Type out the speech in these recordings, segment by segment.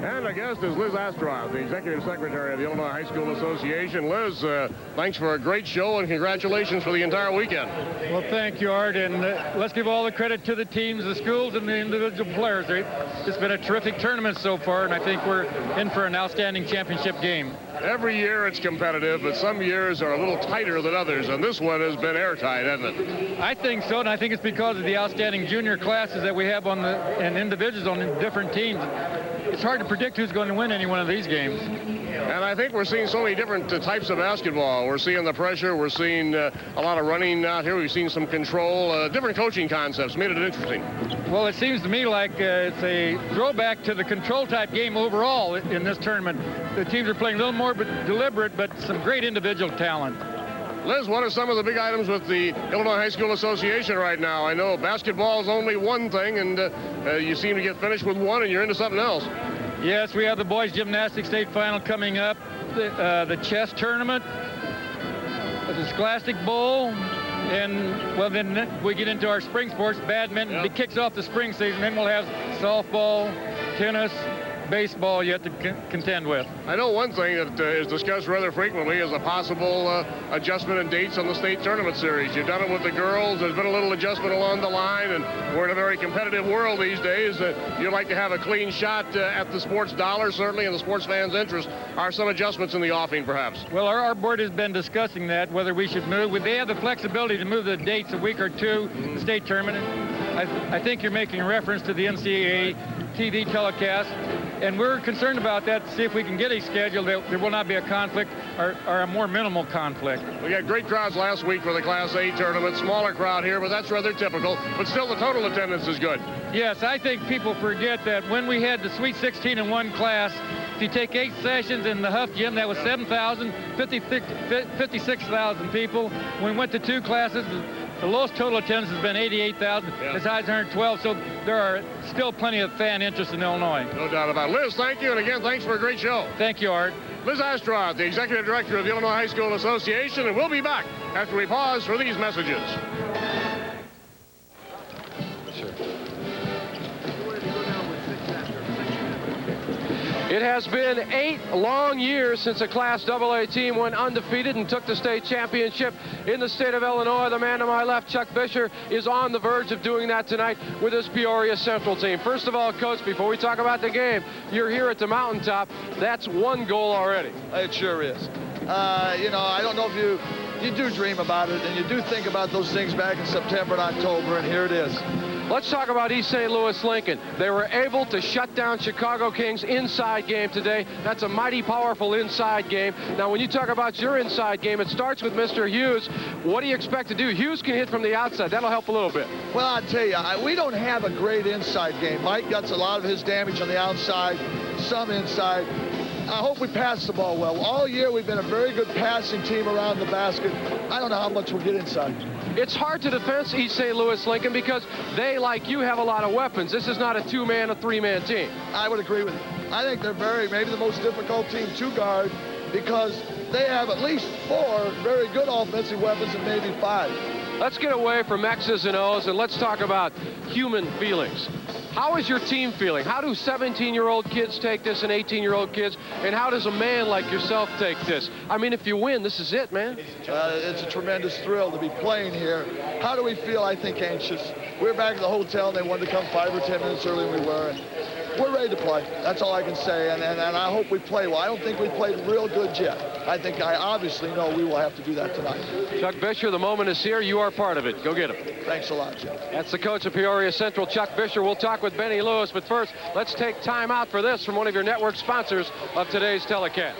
And our guest is Liz Astroff, the Executive Secretary of the Illinois High School Association. Liz, thanks for a great show and congratulations for the entire weekend. Well, thank you, Art, and let's give all the credit to the teams, the schools, and the individual players. It's been a terrific tournament so far, and I think we're in for an outstanding championship game. Every year it's competitive, but some years are a little tighter than others, and this one has been airtight, hasn't it? I think so, and I think it's because of the outstanding junior classes that we have and individuals on different teams. It's hard to predict who's going to win any one of these games. And I think we're seeing so many different types of basketball. We're seeing the pressure. We're seeing a lot of running out here. We've seen some control, different coaching concepts. Made it interesting. Well, it seems to me like it's a throwback to the control-type game overall in this tournament. The teams are playing a little more deliberate, but some great individual talent. Liz, what are some of the big items with the Illinois High School Association right now? I know basketball is only one thing, and you seem to get finished with one, and you're into something else. Yes, we have the boys gymnastics state final coming up, the chess tournament, the Scholastic Bowl, and, well, then we get into our spring sports, badminton. Yep. It kicks off the spring season, then we'll have softball, tennis, baseball yet to contend with. I know one thing that is discussed rather frequently is a possible adjustment in dates on the state tournament series. You've done it with the girls. There's been a little adjustment along the line, and we're in a very competitive world these days. You'd like to have a clean shot at the sports dollar, certainly, in the sports fans' interest. Are some adjustments in the offing, perhaps? Well, our board has been discussing that, whether we should move. They have the flexibility to move the dates a week or two, the state tournament. I think you're making reference to the NCAA TV telecast, and we're concerned about that to see if we can get a schedule that there will not be a conflict or a more minimal conflict. We had great crowds last week for the Class A tournament. Smaller crowd here, but that's rather typical. But still, the total attendance is good. Yes, I think people forget that when we had the Sweet 16 in one class, if you take 8 sessions in the Huff Gym, that was 7,000, 56,000 people. When we went to 2 classes, the lowest total attendance has been 88,000, as high as 112, so there are still plenty of fan interest in Illinois. No doubt about it. Liz, thank you, and again, thanks for a great show. Thank you, Art. Liz Astroff, the Executive Director of the Illinois High School Association, and we'll be back after we pause for these messages. It has been 8 long years since a Class AA team went undefeated and took the state championship in the state of Illinois. The man to my left, Chuck Bisher, is on the verge of doing that tonight with his Peoria Central team. First of all, Coach, before we talk about the game, you're here at the mountaintop. That's 1 goal already. It sure is. You know, I don't know if you do dream about it, and you do think about those things back in September and October, and here it is. Let's talk about East St. Louis Lincoln. They were able to shut down Chicago Kings' inside game today. That's a mighty powerful inside game. Now, when you talk about your inside game, it starts with Mr. Hughes. What do you expect to do? Hughes can hit from the outside. That'll help a little bit. Well, I'll tell you, we don't have a great inside game. Mike gets a lot of his damage on the outside, some inside. I hope we pass the ball well. All year we've been a very good passing team around the basket. I don't know how much we'll get inside. It's hard to defend East St. Louis Lincoln because they, like you, have a lot of weapons. This is not a 2-man or 3-man team. I would agree with you. I think they're maybe the most difficult team to guard because they have at least 4 very good offensive weapons and maybe 5. Let's get away from X's and O's and let's talk about human feelings. How is your team feeling? How do 17-year-old kids take this and 18-year-old kids? And how does a man like yourself take this? I mean, if you win, this is it, man. It's a tremendous thrill to be playing here. How do we feel? I think anxious. We're back at the hotel, and they wanted to come 5 or 10 minutes earlier than we were. And we're ready to play. That's all I can say, and I hope we play well. I don't think we played real good yet. I obviously know we will have to do that tonight. Chuck Bisher, the moment is here. You are part of it. Go get him. Thanks a lot, Jim. That's the coach of Peoria Central, Chuck Bisher. We'll talk with Benny Lewis, but first, let's take time out for this from one of your network sponsors of today's telecast.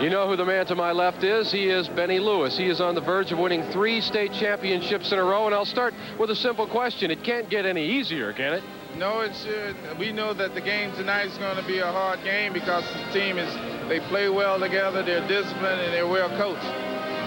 You know who the man to my left is? He is Benny Lewis. He is on the verge of winning 3 state championships in a row, and I'll start with a simple question. It can't get any easier, can it? No, it should. We know that the game tonight is going to be a hard game because the team they play well together, they're disciplined, and they're well coached.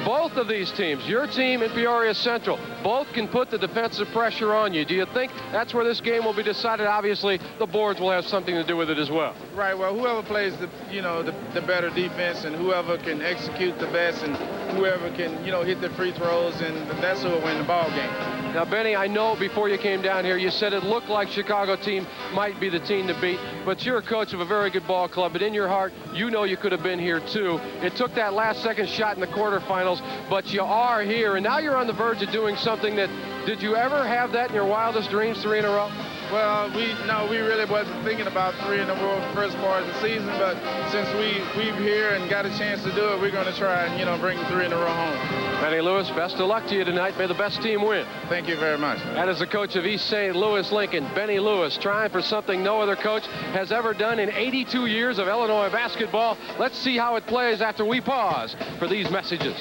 Both of these teams, your team and Peoria Central, both can put the defensive pressure on you. Do you think that's where this game will be decided? Obviously, the boards will have something to do with it as well. Right. Well, whoever plays the better defense and whoever can execute the best and whoever can, hit the free throws, and that's who will win the ball game. Now, Benny, I know before you came down here, you said it looked like Chicago team might be the team to beat, but you're a coach of a very good ball club, but in your heart, you know you could have been here too. It took that last-second shot in the quarterfinals, but you are here, and now you're on the verge of doing something that, did you ever have that in your wildest dreams, 3 in a row? Well, we really wasn't thinking about 3 in a row the first part of the season, but since we're here and got a chance to do it, we're going to try and, bring 3 in a row home. Benny Lewis, best of luck to you tonight. May the best team win. Thank you very much. That is the coach of East St. Louis Lincoln, Benny Lewis, trying for something no other coach has ever done in 82 years of Illinois basketball. Let's see how it plays after we pause for these messages.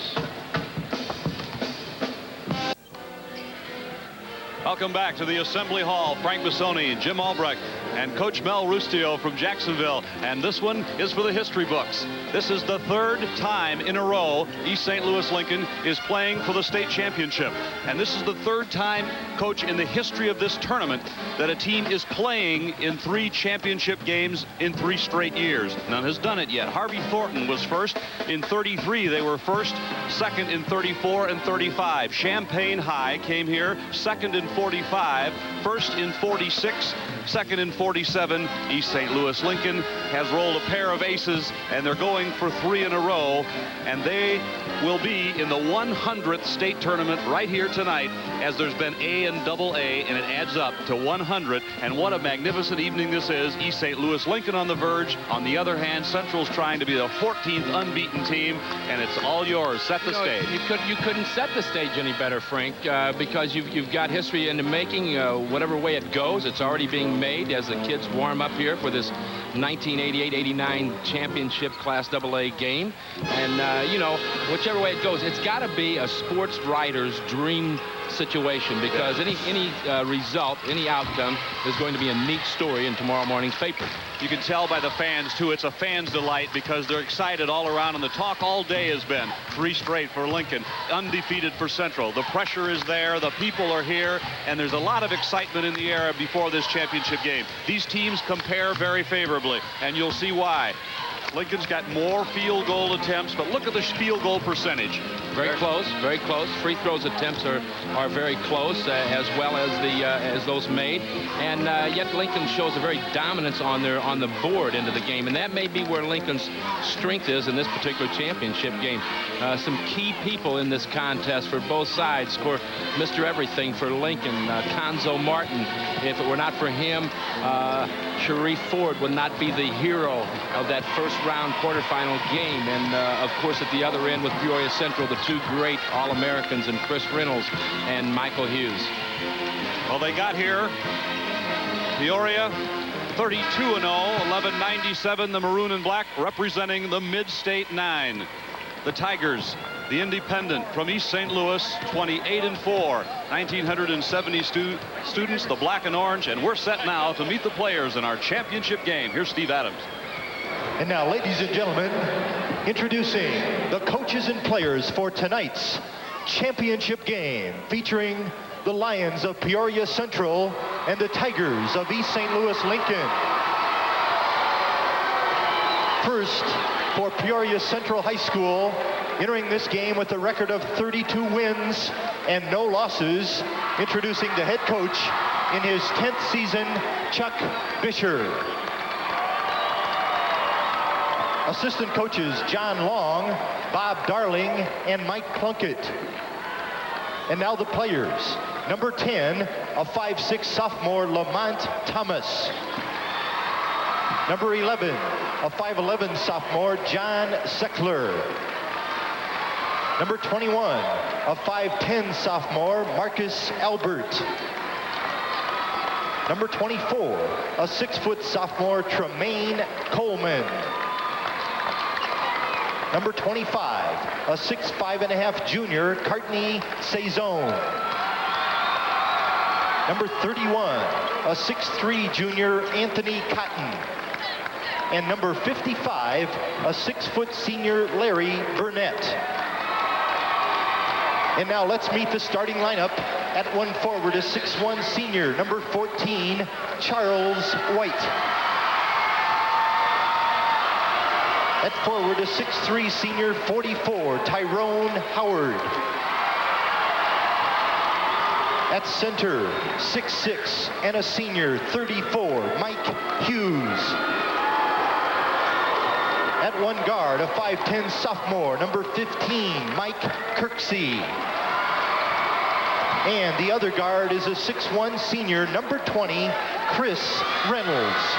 Welcome back to the Assembly Hall. Frank Bissoni, Jim Albrecht, and Coach Mel Rustio from Jacksonville. And this one is for the history books. This is the 3rd time in a row East St. Louis Lincoln is playing for the state championship. And this is the 3rd time, Coach, in the history of this tournament that a team is playing in 3 championship games in 3 straight years. None has done it yet. Harvey Thornton was first in 33. They were first, second in 34 and 35. Champaign High came here second in 45, first in 46, second in 47. East St. Louis Lincoln has rolled a pair of aces, and they're going for 3 in a row, and they will be in the 100th state tournament right here tonight, as there's been A and double A, and it adds up to 100. And what a magnificent evening this is. East St. Louis Lincoln on the verge. On the other hand, Central's trying to be the 14th unbeaten team, and it's all yours. Set the stage. You couldn't set the stage any better, Frank, because you've got history in the making. Whatever way it goes, it's already being made as the kids warm up here for this 1988-89 championship Class AA game. And, whichever way it goes, it's got to be a sports writer's dream situation, because any result, any outcome is going to be a neat story in tomorrow morning's paper. You can tell by the fans, too. It's a fan's delight because they're excited all around, and the talk all day has been 3 straight for Lincoln, undefeated for Central. The pressure is there, the people are here, and there's a lot of excitement in the air before this championship game. These teams compare very favorably, and you'll see why. Lincoln's got more field goal attempts, but look at the field goal percentage. Very close, very close. Free throws attempts are very close, as well as as those made, and yet Lincoln shows a very dominance on the board into the game, and that may be where Lincoln's strength is in this particular championship game. Some key people in this contest for both sides score Mr. Everything for Lincoln. Conzo Martin, if it were not for him, Sharif Ford would not be the hero of that first-round quarterfinal game. And, of course, at the other end with Peoria Central, the 2 great All-Americans and Chris Reynolds and Michael Hughes. Well, they got here. Peoria 32-0, 1197, the maroon and black representing the Mid-State 9. The Tigers, the independent from East St. Louis, 28-4, 1,970 students, the black and orange, and we're set now to meet the players in our championship game. Here's Steve Adams. And now, ladies and gentlemen, introducing the coaches and players for tonight's championship game, featuring the Lions of Peoria Central and the Tigers of East St. Louis Lincoln. First, for Peoria Central High School, entering this game with a record of 32 wins and no losses, introducing the head coach in his 10th season, Chuck Bisher. Assistant coaches John Long, Bob Darling, and Mike Plunkett. And now the players. Number 10, a 5'6" sophomore, Lamont Thomas. Number 11, a 5'11" sophomore, John Seckler. Number 21, a 5'10" sophomore, Marcus Albert. Number 24, a 6' sophomore, Tremaine Coleman. Number 25, a 6'5.5" junior, Courtney Saison. Number 31, a 6'3" junior, Anthony Cotton. And number 55, a 6' senior, Larry Burnett. And now let's meet the starting lineup. At one forward is 6'1" senior, number 14, Charles White. At forward is 6'3" senior, 44, Tyrone Howard. At center, 6'6", and a senior, 34, Mike Hughes. At one guard, a 5'10" sophomore, number 15, Mike Kirksey. And the other guard is a 6'1" senior, number 20, Chris Reynolds.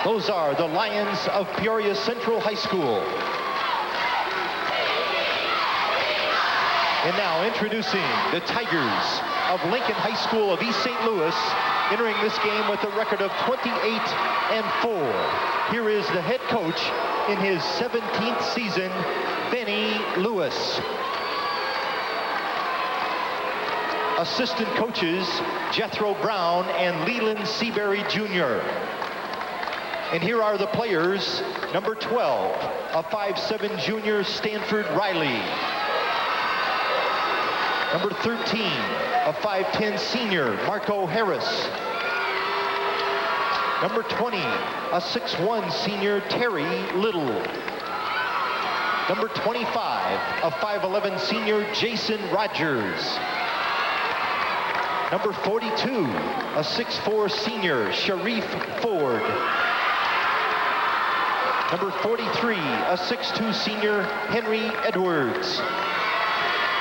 Those are the Lions of Peoria Central High School. And now introducing the Tigers of Lincoln High School of East St. Louis, entering this game with a record of 28-4. Here is the head coach in his 17th season, Benny Lewis. Assistant coaches, Jethro Brown and Leland Seabury Jr. And here are the players. Number 12, a 5'7" junior, Stanford Riley. Number 13, a 5'10" senior, Marco Harris. Number 20, a 6'1" senior, Terry Little. Number 25, a 5'11" senior, Jason Rogers. Number 42, a 6'4" senior, Sharif Ford. Number 43, a 6'2" senior, Henry Edwards.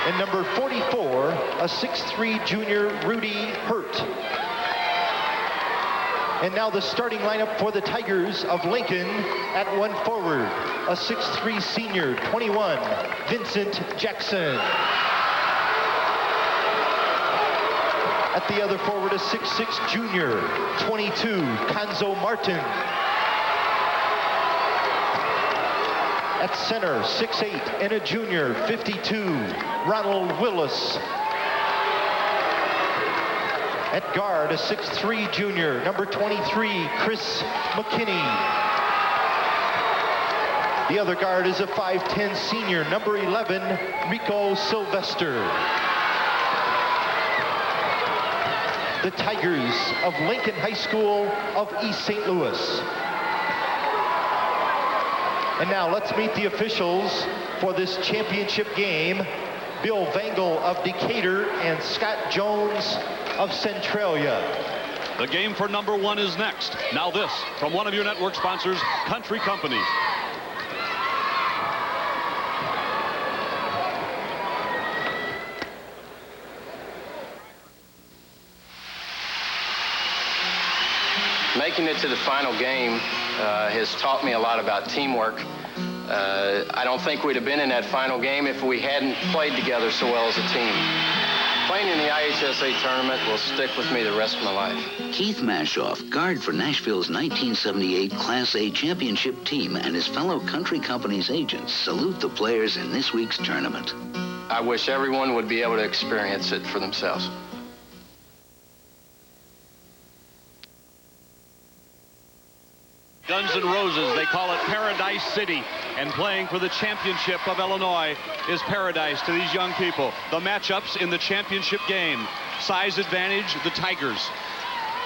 And number 44, a 6'3" junior, Rudy Hurt. And now the starting lineup for the Tigers of Lincoln. At one forward, a 6'3" senior, 21, Vincent Jackson. At the other forward, a 6'6" junior, 22, Kanzo Martin. At center, 6'8" and a junior, 52, Ronald Willis. At guard, a 6'3" junior, number 23, Chris McKinney. The other guard is a 5'10" senior, number 11, Rico Sylvester. The Tigers of Lincoln High School of East St. Louis. And now let's meet the officials for this championship game. Bill Vangel of Decatur and Scott Jones of Centralia. The game for number 1 is next. Now this from one of your network sponsors, Country Company. Making it to the final game has taught me a lot about teamwork. I don't think we'd have been in that final game if we hadn't played together so well as a team. Playing in the IHSA tournament will stick with me the rest of my life. Keith Mashoff, guard for Nashville's 1978 Class A championship team, and his fellow Country Company's agents salute the players in this week's tournament. I wish everyone would be able to experience it for themselves. Guns N' Roses, they call it Paradise City, and playing for the championship of Illinois is paradise to these young people. The matchups in the championship game. Size advantage, the Tigers.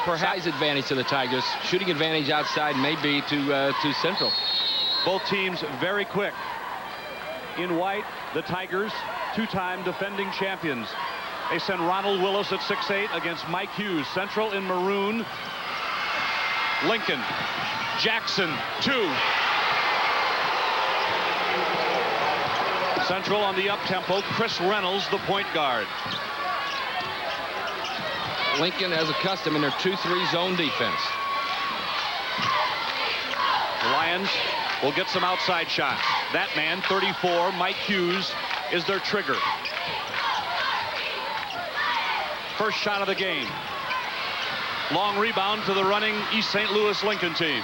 Size advantage to the Tigers. Shooting advantage outside maybe to Central. Both teams very quick. In white, the Tigers, two-time defending champions. They send Ronald Willis at 6'8" against Mike Hughes. Central in maroon. Lincoln. Jackson, 2. Central on the up-tempo, Chris Reynolds, the point guard. Lincoln has a custom in their 2-3 zone defense. The Lions will get some outside shots. That man, 34, Mike Hughes, is their trigger. First shot of the game. Long rebound to the running East St. Louis Lincoln team.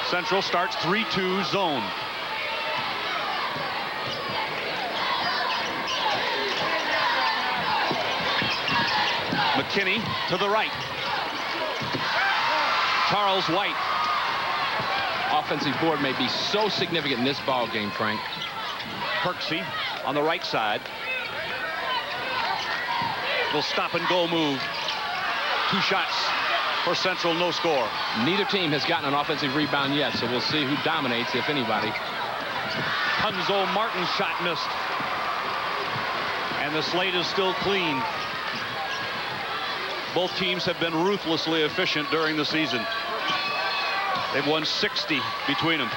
Central starts 3-2 zone. McKinney to the right. Charles White. Offensive board may be so significant in this ball game, Frank. Kirksey on the right side. Little stop and go move. 2 shots for Central, no score. Neither team has gotten an offensive rebound yet, so we'll see who dominates, if anybody. Conzo Martin's shot missed. And the slate is still clean. Both teams have been ruthlessly efficient during the season. They've won 60 between them.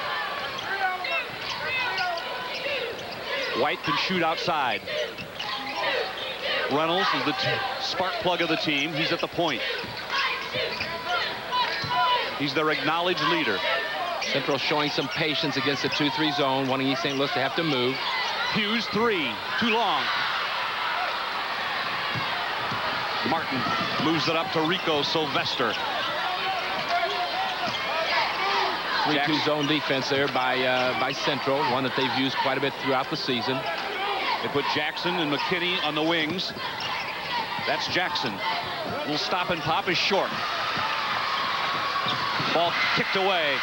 White can shoot outside. Reynolds is the spark plug of the team. He's at the point. He's their acknowledged leader. Central showing some patience against the 2-3 zone, wanting East St. Louis to have to move. Hughes 3, too long. Martin moves it up to Rico Sylvester. 3-2 zone defense there by Central, one that they've used quite a bit throughout the season. They put Jackson and McKinney on the wings. That's Jackson. Little stop and pop is short. Ball kicked away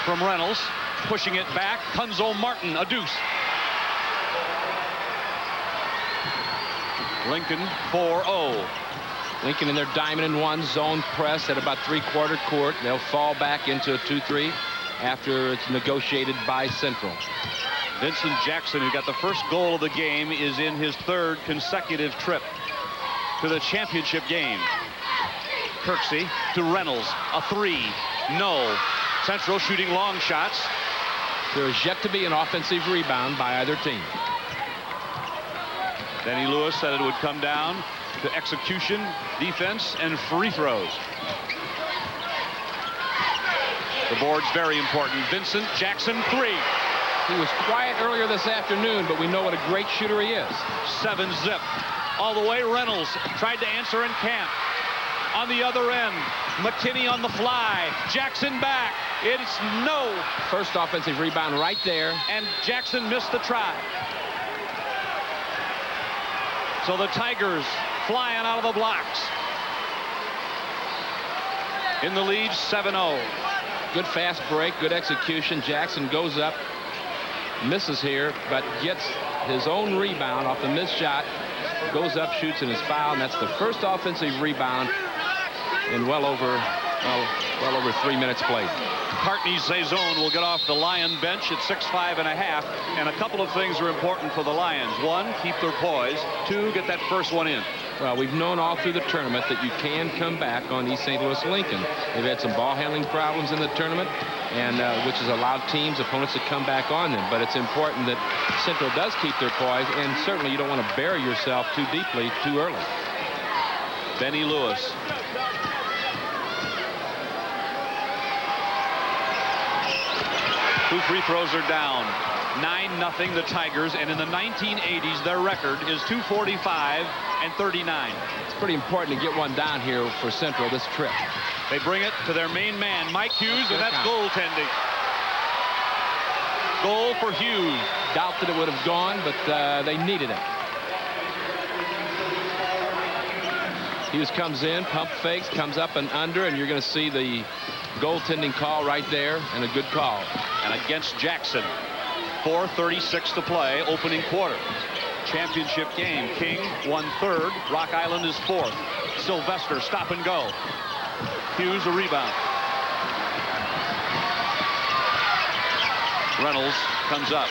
from Reynolds. Pushing it back. Conzo Martin, a deuce. Lincoln 4-0. Lincoln in their diamond and one zone press at about 3/4 court. They'll fall back into a 2-3 after it's negotiated by Central. Vincent Jackson, who got the first goal of the game, is in his 3rd consecutive trip to the championship game. Kirksey to Reynolds, a 3, no. Central shooting long shots. There is yet to be an offensive rebound by either team. Denny Lewis said it would come down to execution, defense, and free throws. The board's very important. Vincent Jackson 3. He was quiet earlier this afternoon, but we know what a great shooter he is. 7-zip. All the way. Reynolds tried to answer and can't. On the other end, McKinney on the fly. Jackson back. It's no. First offensive rebound right there. And Jackson missed the try. So the Tigers flying out of the blocks. In the lead, 7-0. Good fast break, good execution. Jackson goes up, misses here, but gets his own rebound off the missed shot. Goes up, shoots, and is fouled. And that's the first offensive rebound in well over 3 minutes played. Partney Zazone will get off the Lion bench at 6'5½", and a couple of things are important for the Lions. 1, keep their poise. 2, get that first one in. Well, we've known all through the tournament that you can come back on East St. Louis Lincoln. They've had some ball handling problems in the tournament, and which has allowed teams, opponents to come back on them. But it's important that Central does keep their poise, and certainly you don't want to bury yourself too deeply too early. Benny Lewis. Two free throws are down. 9-0 the Tigers, and in the 1980s their record is 245-39. It's pretty important to get one down here for Central this trip. They bring it to their main man, Mike Hughes, and that's goaltending. Goal for Hughes. Doubt that it would have gone, but they needed it. Hughes comes in, pump fakes, comes up and under, and you're going to see the goaltending call right there, and a good call. And against Jackson. 4:36 to play, opening quarter. Championship game. King won 3rd. Rock Island is 4th. Sylvester, stop and go. Hughes a rebound. Reynolds comes up.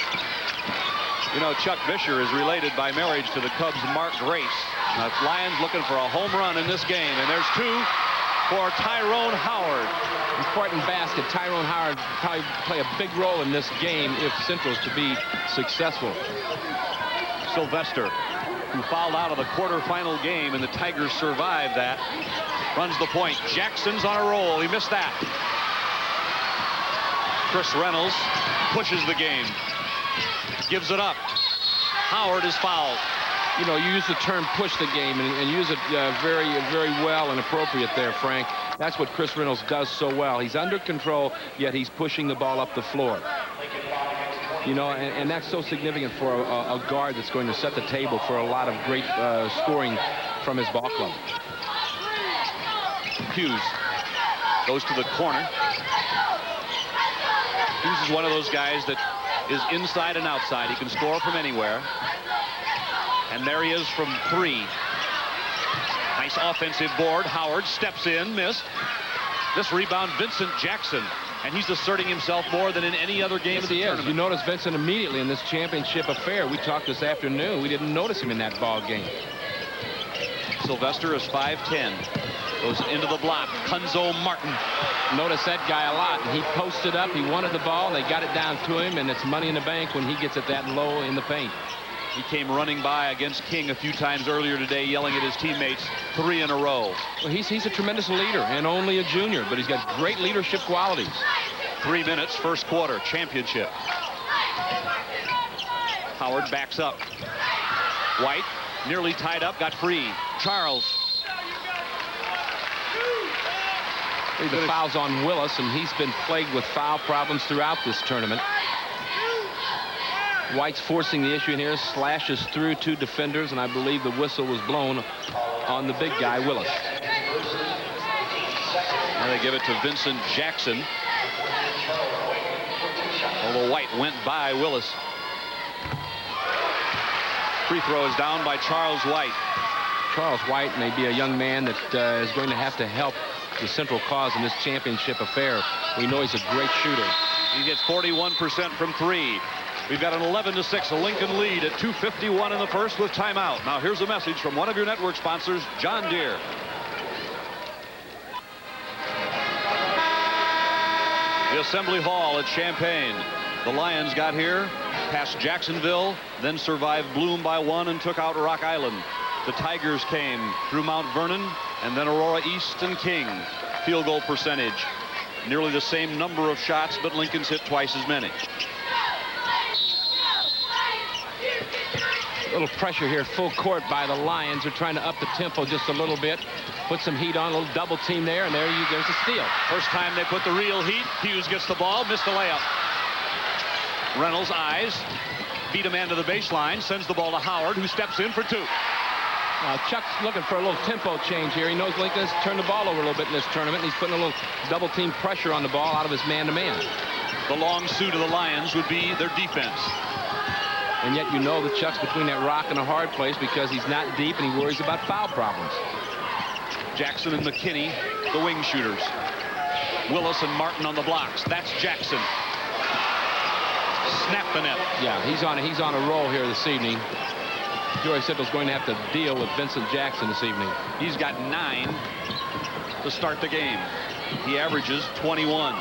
You know, Chuck Vischer is related by marriage to the Cubs' Mark Grace. Now, Lions looking for a home run in this game, and there's 2 for Tyrone Howard. Important basket. Tyrone Howard probably play a big role in this game if Central's to be successful. Sylvester, who fouled out of the quarterfinal game, and the Tigers survived that, runs the point. Jackson's on a roll. He missed that. Chris Reynolds pushes the game. Gives it up. Howard is fouled. You know, you use the term push the game and use it very well and appropriate there, Frank. That's what Chris Reynolds does so well. He's under control, yet he's pushing the ball up the floor. You know, and that's so significant for a guard that's going to set the table for a lot of great scoring from his ball club. Hughes goes to the corner. Hughes is one of those guys that is inside and outside. He can score from anywhere. And there he is from 3. Nice offensive board. Howard steps in, missed. This rebound, Vincent Jackson. and he's asserting himself more than in any other game of the tournament. You notice Vincent immediately in this championship affair. We talked this afternoon. We didn't notice him in that ball game. Sylvester is 5'10". Goes into the block. Conzo Martin. Notice that guy a lot. He posted up. He wanted the ball. They got it down to him, and it's money in the bank when he gets it that low in the paint. He came running by against King a few times earlier today, yelling at his teammates 3 in a row. Well, he's a tremendous leader and only a junior, but he's got great leadership qualities. 3 minutes, first quarter, championship. Howard backs up. White nearly tied up, got free. Charles. The foul's on Willis, and he's been plagued with foul problems throughout this tournament. White's forcing the issue in here, slashes through 2 defenders, and I believe the whistle was blown on the big guy, Willis. And they give it to Vincent Jackson. Although White went by Willis. Free throw is down by Charles White. Charles White may be a young man that is going to have to help the central cause in this championship affair. We know he's a great shooter. He gets 41% from 3. We've got an 11-6 Lincoln lead at 2:51 in the first with timeout. Now here's a message from one of your network sponsors, John Deere. The Assembly Hall at Champaign. The Lions got here past Jacksonville, then survived Bloom by 1 and took out Rock Island. The Tigers came through Mount Vernon and then Aurora East and King. Field goal percentage, nearly the same number of shots, but Lincoln's hit twice as many. A little pressure here, full court by the Lions. They're trying to up the tempo just a little bit, put some heat on, a little double team there, and there's a steal. First time they put the real heat. Hughes gets the ball, missed the layup. Reynolds eyes, beat a man to the baseline, sends the ball to Howard, who steps in for 2. Chuck's looking for a little tempo change here. He knows Lincoln has turned the ball over a little bit in this tournament, and he's putting a little double team pressure on the ball out of his man-to-man. The long suit of the Lions would be their defense. And yet you know that Chuck's between that rock and a hard place because he's not deep and he worries about foul problems. Jackson and McKinney, the wing shooters. Willis and Martin on the blocks. That's Jackson. Snap the net. Yeah, he's on a roll here this evening. Joey Sittle's going to have to deal with Vincent Jackson this evening. He's got 9 to start the game. He averages 21.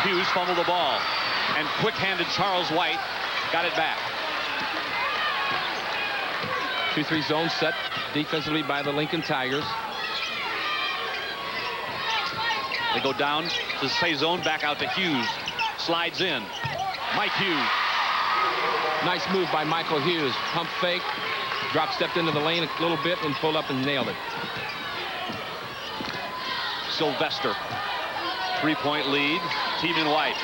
Hughes fumbled the ball, and quick-handed Charles White got it back. 2-3 zone set defensively by the Lincoln Tigers. They go down to say zone, back out to Hughes. Slides in. Mike Hughes. Nice move by Michael Hughes. Pump fake. Drop stepped into the lane a little bit and pulled up and nailed it. Sylvester. 3-point lead. Team in white.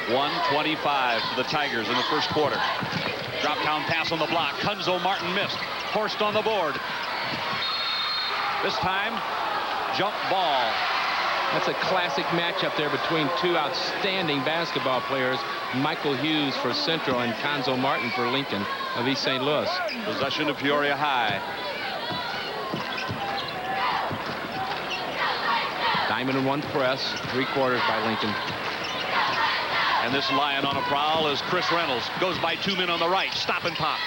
1:25 for the Tigers in the first quarter. Drop down pass on the block. Conzo Martin missed. Horst on the board. This time, jump ball. That's a classic matchup there between 2 outstanding basketball players, Michael Hughes for Central and Conzo Martin for Lincoln of East St. Louis. Possession of Peoria High. Diamond and 1 press, 3/4 by Lincoln. And this Lion on a prowl is Chris Reynolds. Goes by 2 men on the right. Stop and pop.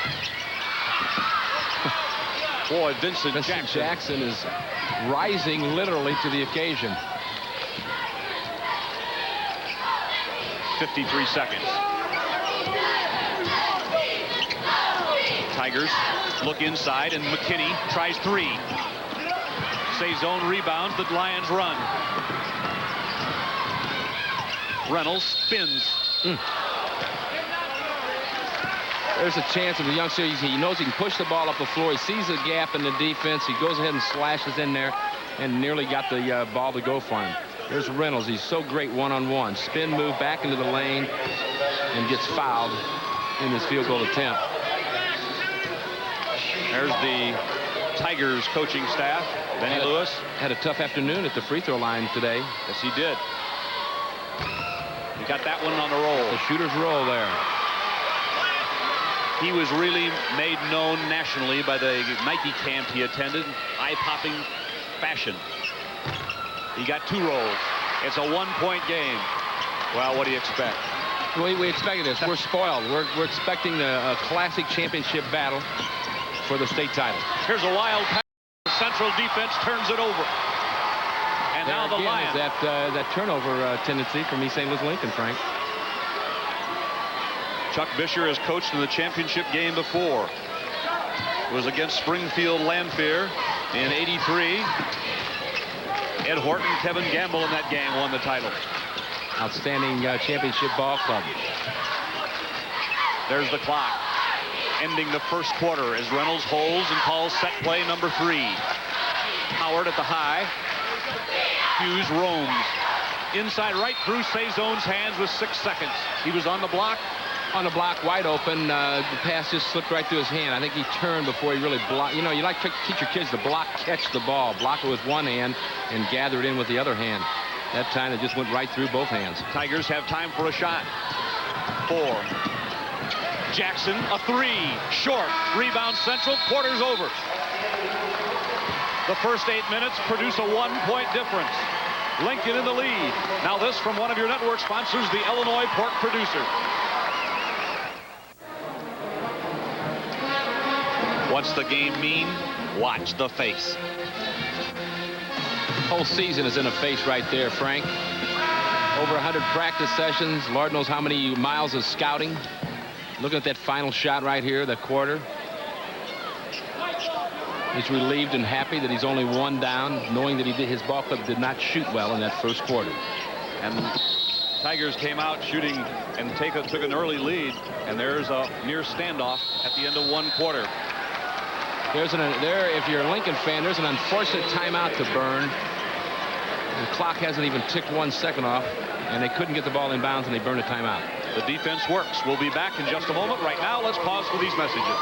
Boy, Vincent Jackson is rising literally to the occasion. 53 seconds. Tigers look inside, and McKinney tries 3. Say zone rebounds, the Lions run. Reynolds spins. There's a chance of the youngster. He knows he can push the ball up the floor. He sees a gap in the defense. He goes ahead and slashes in there and nearly got the ball to go for him. There's Reynolds. He's so great one-on-one. Spin move back into the lane and gets fouled in this field goal attempt. There's the Tigers coaching staff. Benny Lewis had a tough afternoon at the free throw line today. Yes, he did. He got that one on the roll. The shooter's roll there. He was really made known nationally by the Nike camp he attended, eye-popping fashion. He got 2 rolls. It's a one-point game. Well, what do you expect? We expected this. We're spoiled. We're expecting a classic championship battle for the state title. Here's a wild pass. The Central defense turns it over. And there now the again Lions. Is that turnover tendency from East St. Louis Lincoln, Frank. Chuck Bisher has coached in the championship game before. It was against Springfield Lanphier in '83. Ed Horton, Kevin Gamble in that game won the title. Outstanding championship ball club. There's the clock. Ending the first quarter as Reynolds holds and calls set play number 3. Howard at the high. Hughes roams. Inside right through Saison's hands with 6 seconds. He was on the block. On the block, wide open. The pass just slipped right through his hand. I think he turned before he really blocked. You know, you like to teach your kids to block, catch the ball. Block it with one hand and gather it in with the other hand. That time it just went right through both hands. Tigers have time for a shot. 4. Jackson, a 3. Short. Rebound Central. Quarter's over. The first 8 minutes produce a 1-point difference. Lincoln in the lead. Now this from one of your network sponsors, the Illinois Pork Producer. What's the game mean? Watch the face. Whole season is in a face right there, Frank. Over 100 practice sessions. Lord knows how many miles of scouting. Looking at that final shot right here, the quarter. He's relieved and happy that he's only 1 down, knowing that his ball club did not shoot well in that first quarter. And the Tigers came out shooting and took an early lead, and there's a near standoff at the end of 1 quarter. If you're a Lincoln fan, there's an unfortunate timeout to burn. The clock hasn't even ticked 1 second off, and they couldn't get the ball in bounds, and they burned a timeout. The defense works. We'll be back in just a moment. Right now, let's pause for these messages.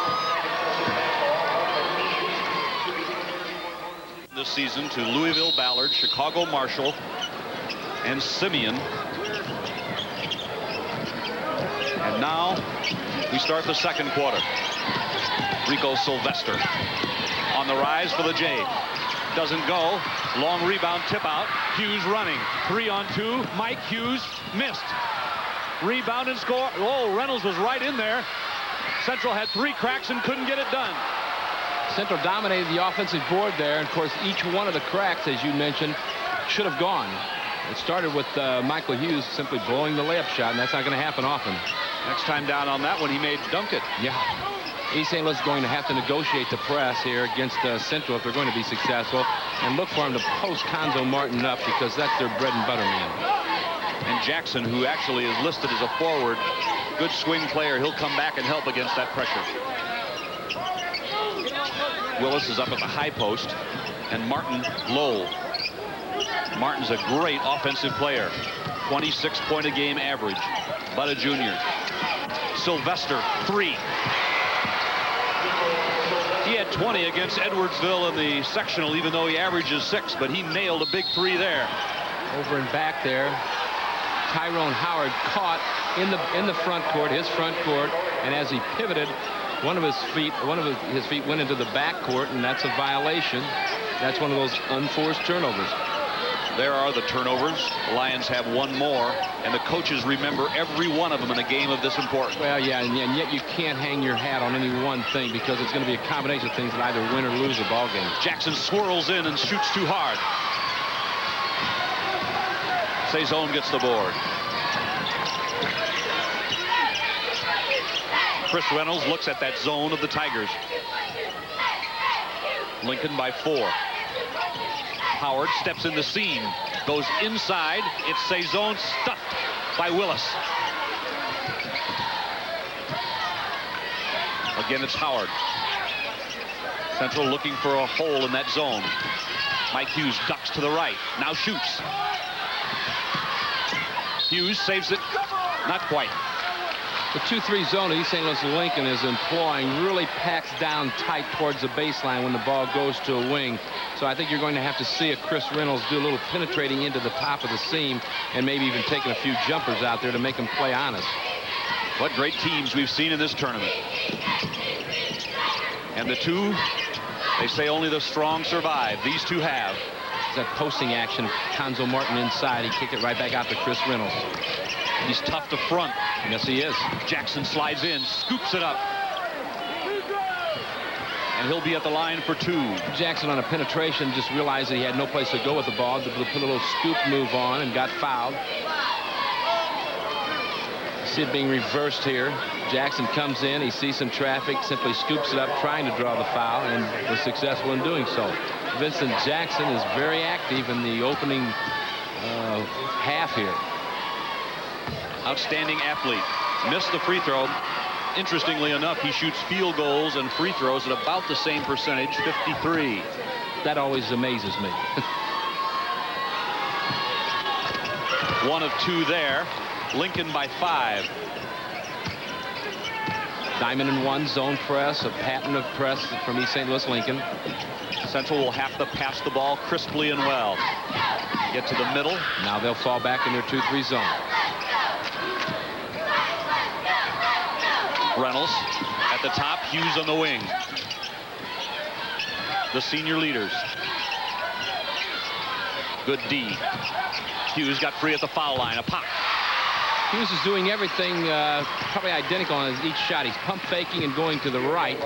This season to Louisville Ballard, Chicago Marshall, and Simeon. And now we start the second quarter. Rico Sylvester on the rise for the J. Doesn't go. Long rebound tip out. Hughes running. 3-on-2. Mike Hughes missed. Rebound and score. Oh, Reynolds was right in there. Central had 3 cracks and couldn't get it done. Central dominated the offensive board there. And of course, each one of the cracks, as you mentioned, should have gone. It started with Michael Hughes simply blowing the layup shot, and that's not going to happen often. Next time down on that one, he made dunk it. Yeah. East St. Louis is going to have to negotiate the press here against Central if they're going to be successful, and look for him to post Conzo Martin up because that's their bread and butter man. And Jackson, who actually is listed as a forward, good swing player, he'll come back and help against that pressure. Willis is up at the high post, and Martin low. Martin's a great offensive player. 26-point-a-game average. But a junior. Sylvester, 3. He had 20 against Edwardsville in the sectional, even though he averages 6, but he nailed a big 3 there. Over and back there. Tyrone Howard caught in the front court, his front court, and as he pivoted, one of his feet went into the back court, and that's a violation. That's one of those unforced turnovers. There are the turnovers. The Lions have 1 more, and the coaches remember every one of them in a game of this importance. Well, yeah, and yet you can't hang your hat on any one thing because it's going to be a combination of things that either win or lose a ball game. Jackson swirls in and shoots too hard. Saison gets the board. Chris Reynolds looks at that zone of the Tigers. Lincoln by 4. Howard steps in the seam, goes inside. It's Saison stuffed by Willis. Again, it's Howard. Central looking for a hole in that zone. Mike Hughes ducks to the right, now shoots. Hughes saves it, not quite. The 2-3 zone East St. Louis Lincoln is employing really packs down tight towards the baseline when the ball goes to a wing. So I think you're going to have to see a Chris Reynolds do a little penetrating into the top of the seam and maybe even taking a few jumpers out there to make him play honest. What great teams we've seen in this tournament. And the two, they say only the strong survive. These two have. that posting action. Conzo Martin inside. He kicked it right back out to Chris Reynolds. He's tough to front. Yes, he is. Jackson slides in, scoops it up. And he'll be at the line for 2. Jackson on a penetration just realized that he had no place to go with the ball. To put a little scoop move on and got fouled. See it being reversed here. Jackson comes in, he sees some traffic, simply scoops it up, trying to draw the foul, and was successful in doing so. Vincent Jackson is very active in the opening half here. Outstanding athlete. Missed the free throw. Interestingly enough, he shoots field goals and free throws at about the same percentage, 53. That always amazes me. 1 of 2 there. Lincoln by 5. Diamond and 1 zone press, a pattern of press from East St. Louis Lincoln. Central will have to pass the ball crisply and well. Get to the middle. Now they'll fall back in their 2-3 zone. Reynolds at the top, Hughes on the wing. The senior leaders. Good D. Hughes got free at the foul line. A pop. Hughes is doing everything probably identical on each shot. He's pump faking and going to the right.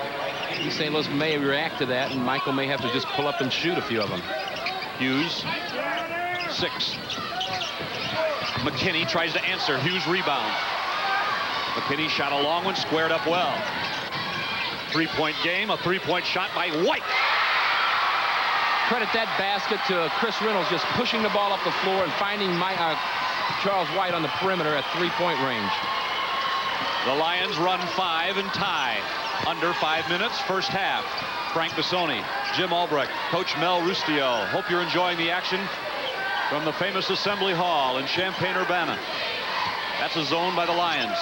East St. Louis may react to that, and Michael may have to just pull up and shoot a few of them. Hughes, 6. McKinney tries to answer. Hughes rebounds. McKinney shot a long one, squared up well. 3-point game, a 3-point shot by White. Credit that basket to Chris Reynolds, just pushing the ball up the floor and finding Charles White on the perimeter at 3-point range. The Lions run 5 and tie. Under 5 minutes, first half. Frank Bissoni, Jim Albrecht, Coach Mel Rustio. Hope you're enjoying the action from the famous Assembly Hall in Champaign-Urbana. That's a zone by the Lions.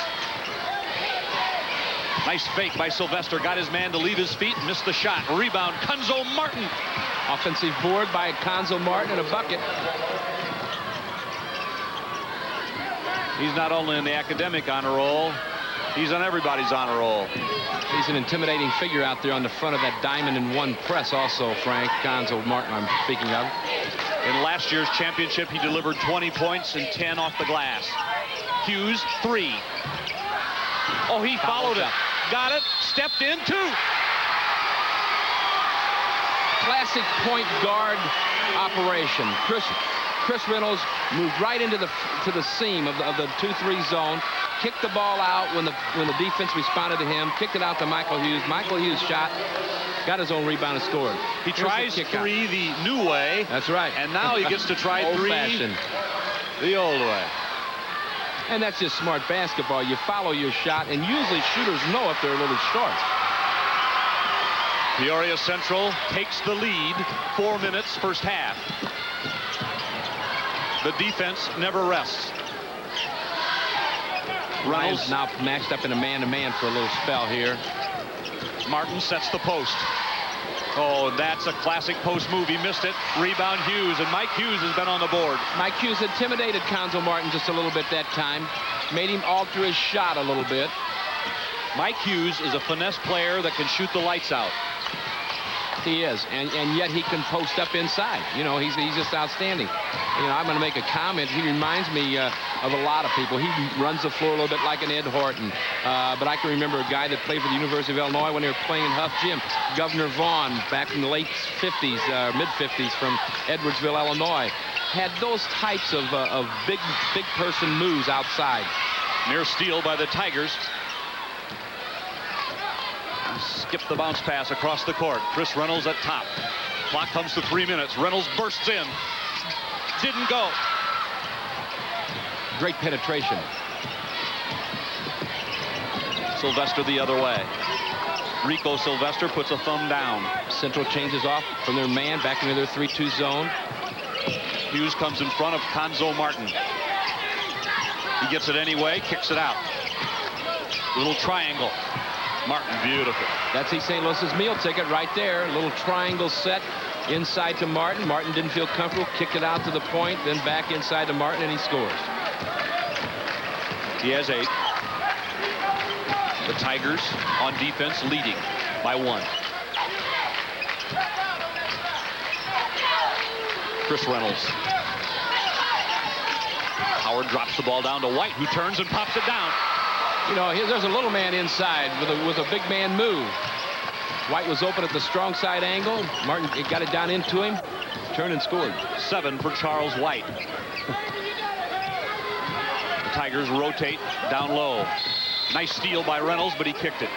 Nice fake by Sylvester. Got his man to leave his feet. Missed the shot. Rebound, Conzo Martin. Offensive board by Conzo Martin and a bucket. He's not only in the academic honor roll, he's on everybody's honor roll. He's an intimidating figure out there on the front of that diamond and 1 press also, Frank. Conzo Martin I'm speaking of. In last year's championship, he delivered 20 points and 10 off the glass. Hughes, 3. Oh, he followed it. Got it. Stepped in, 2. Classic point guard operation. Chris Reynolds moved right into the seam of the 2-3 zone, kicked the ball out when the defense responded to him, kicked it out to Michael Hughes. Michael Hughes shot, got his own rebound and scored. He tries 3 the new way. That's right. And now he gets to try 3 old-fashioned the old way. And that's just smart basketball. You follow your shot, and usually shooters know if they're a little short. Peoria Central takes the lead. 4 minutes, first half. The defense never rests. Reynolds now matched up in a man-to-man for a little spell here. Martin sets the post. Oh, that's a classic post move. He missed it. Rebound Hughes, and Mike Hughes has been on the board. Mike Hughes intimidated Conzo Martin just a little bit that time. Made him alter his shot a little bit. Mike Hughes is a finesse player that can shoot the lights out. He is, and yet he can post up inside. You know, he's just outstanding. You know, I'm going to make a comment. He reminds me of a lot of people. He runs the floor a little bit like an Ed Horton. But I can remember a guy that played for the University of Illinois when they were playing in Huff Gym. Governor Vaughn, back in the late 50s, mid-50s, from Edwardsville, Illinois. Had those types of big person moves outside. Near steal by the Tigers. Skip the bounce pass across the court. Chris Reynolds at top. Clock comes to 3 minutes. Reynolds bursts in. Didn't go. Great penetration. Sylvester the other way. Rico Sylvester puts a thumb down. Central changes off from their man back into their 3-2 zone. Hughes comes in front of Conzo Martin. He gets it anyway, kicks it out. Little triangle. Martin, beautiful. That's East St. Louis's meal ticket right there. A little triangle set inside to Martin. Martin didn't feel comfortable, kicked it out to the point, then back inside to Martin, and he scores. He has 8. The Tigers on defense leading by 1. Chris Reynolds. Howard drops the ball down to White, who turns and pops it down. You know, there's a little man inside with a big man move. White was open at the strong side angle. Martin got it down into him, turned and scored. 7 for Charles White. The Tigers rotate down low. Nice steal by Reynolds, but he kicked it.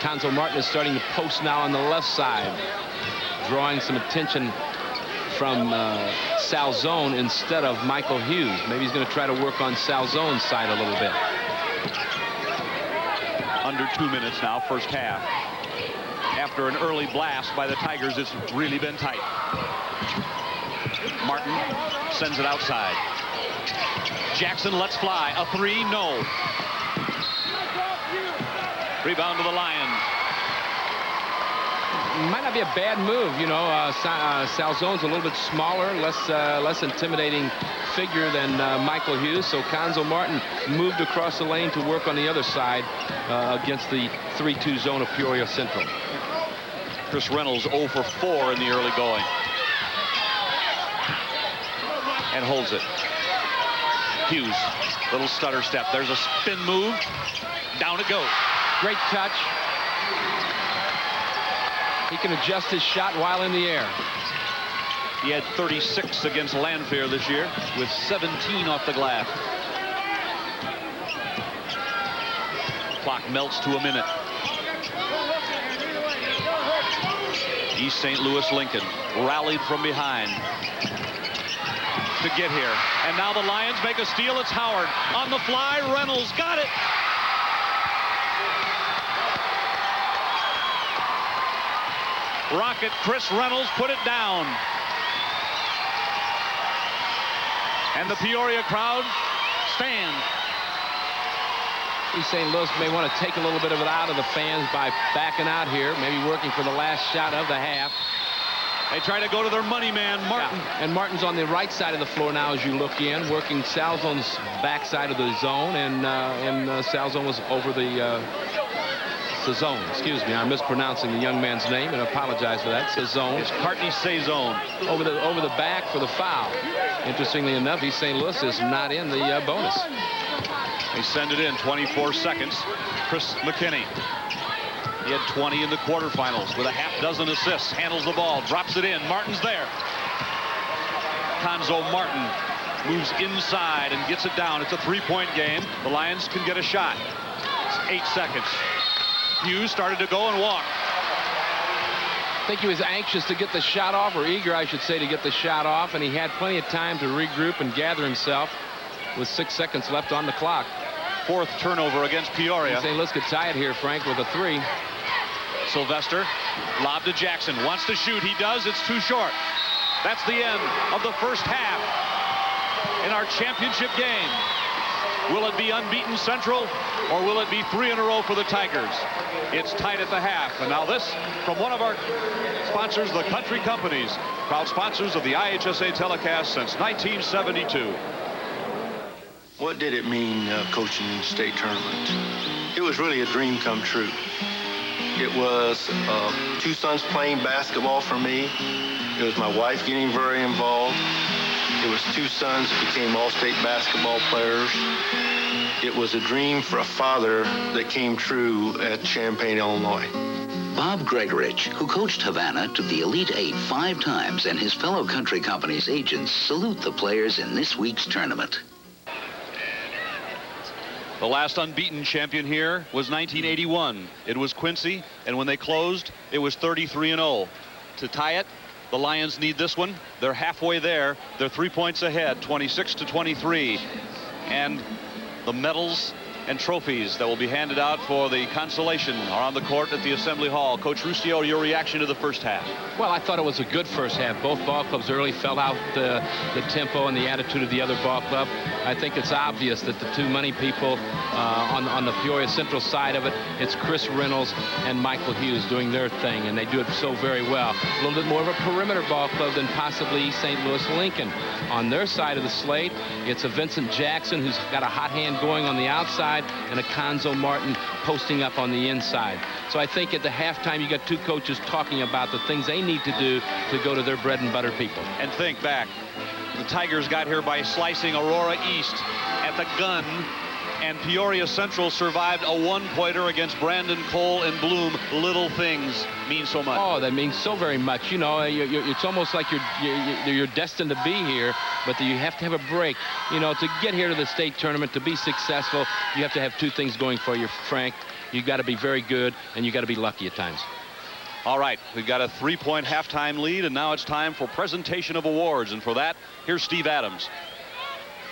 Conzo Martin is starting to post now on the left side, drawing some attention from Salzone instead of Michael Hughes. Maybe he's going to try to work on Salzone's side a little bit. Under 2 minutes now, first half. After an early blast by the Tigers, it's really been tight. Martin sends it outside. Jackson lets fly. A 3, no. Rebound to the Lions. Might not be a bad move, you know. Salzone's a little bit smaller, less intimidating figure than Michael Hughes. So Conzo Martin moved across the lane to work on the other side against the 3-2 zone of Peoria Central. Chris Reynolds 0 for 4 in the early going. And holds it. Hughes, little stutter step. There's a spin move. Down it goes. Great touch. He can adjust his shot while in the air. He had 36 against Lanphier this year with 17 off the glass. Clock melts to a minute. East St. Louis Lincoln rallied from behind to get here. And now the Lions make a steal. It's Howard on the fly. Reynolds got it. Rocket Chris Reynolds put it down. And the Peoria crowd stand. East St. Louis may want to take a little bit of it out of the fans by backing out here, maybe working for the last shot of the half. They try to go to their money man, Martin. Yeah. And Martin's on the right side of the floor now as you look in, working Salzone's backside of the zone, and Salzone was over the zone. Excuse me, I'm mispronouncing the young man's name, and I apologize for that. Zone. It's Cartney Sazone. Over the back for the foul. Interestingly enough, East St. Louis is not in the bonus. They send it in 24 seconds. Chris McKinney. He had 20 in the quarterfinals with a half dozen assists. Handles the ball, drops it in. Martin's there. Conzo Martin moves inside and gets it down. It's a 3-point game. The Lions can get a shot. It's 8 seconds. Hughes started to go and walk. I think he was anxious to get the shot off, or eager, I should say, to get the shot off, and he had plenty of time to regroup and gather himself with 6 seconds left on the clock. 4th turnover against Peoria. St. Louis could tie it here, Frank, with a 3. Sylvester, lob to Jackson, wants to shoot. He does. It's too short. That's the end of the first half in our championship game. Will it be unbeaten Central, or will it be 3 in a row for the Tigers? It's tied at the half. And now this from one of our sponsors, the Country Companies, proud sponsors of the IHSA telecast since 1972. What did it mean coaching in the state tournament? It was really a dream come true. It was 2 sons playing basketball for me. It was my wife getting very involved. It was 2 sons who became all-state basketball players. It was a dream for a father that came true at Champaign, Illinois. Bob Gregorich, who coached Havana to the Elite 8 5 times, and his fellow Country Companies agents salute the players in this week's tournament. The last unbeaten champion here was 1981. It was Quincy, and when they closed, it was 33-0. To tie it, the Lions need this one. They're halfway there. They're 3 points ahead, 26-23. And the medals and trophies that will be handed out for the Consolation are on the court at the Assembly Hall. Coach Rustio, your reaction to the first half? Well, I thought it was a good first half. Both ball clubs early fell out the tempo and the attitude of the other ball club. I think it's obvious that the 2 money people on the Peoria Central side of it, it's Chris Reynolds and Michael Hughes doing their thing, and they do it so very well. A little bit more of a perimeter ball club than possibly St. Louis Lincoln. On their side of the slate, it's a Vincent Jackson who's got a hot hand going on the outside, outside and a Conzo Martin posting up on the inside. So I think at the halftime, you got two coaches talking about the things they need to do to go to their bread and butter people. And think back. The Tigers got here by slicing Aurora East at the gun, and Peoria Central survived a one-pointer against Brandon Cole and Bloom. Little things mean so much. Oh, that means so very much. You know, it's almost like you're destined to be here, but you have to have a break. You know, to get here to the state tournament, to be successful, you have to have two things going for you, Frank. You've got to be very good, and you've got to be lucky at times. All right, we've got a 3-point halftime lead, and now it's time for presentation of awards. And for that, here's Steve Adams.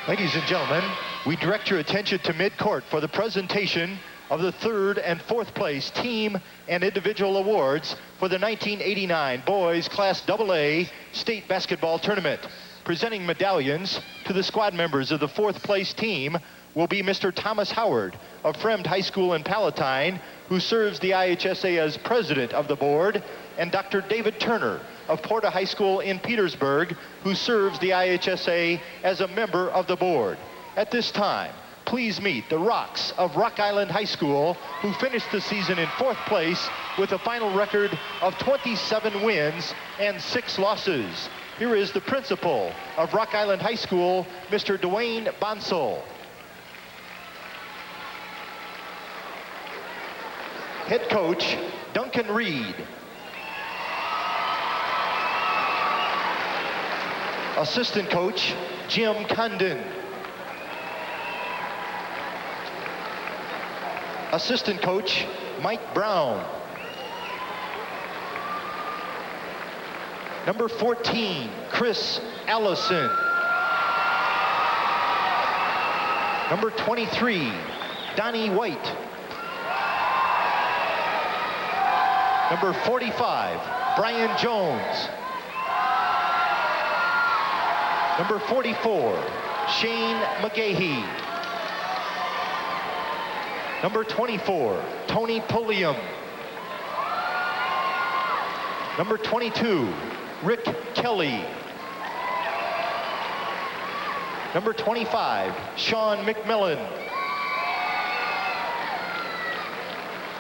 Ladies and gentlemen, we direct your attention to midcourt for the presentation of the 3rd and 4th place team and individual awards for the 1989 Boys Class AA State Basketball Tournament. Presenting medallions to the squad members of the 4th place team will be Mr. Thomas Howard of Fremd High School in Palatine, who serves the IHSA as president of the board, and Dr. David Turner of Porta High School in Petersburg, who serves the IHSA as a member of the board. At this time, please meet the Rocks of Rock Island High School, who finished the season in 4th place with a final record of 27 wins and 6 losses. Here is the principal of Rock Island High School, Mr. Dwayne Bonsall. Head coach, Duncan Reed. Assistant coach, Jim Condon. Assistant coach, Mike Brown. Number 14, Chris Allison. Number 23, Donnie White. Number 45, Brian Jones. Number 44, Shane McGahee. Number 24, Tony Pulliam. Number 22, Rick Kelly. Number 25, Sean McMillan.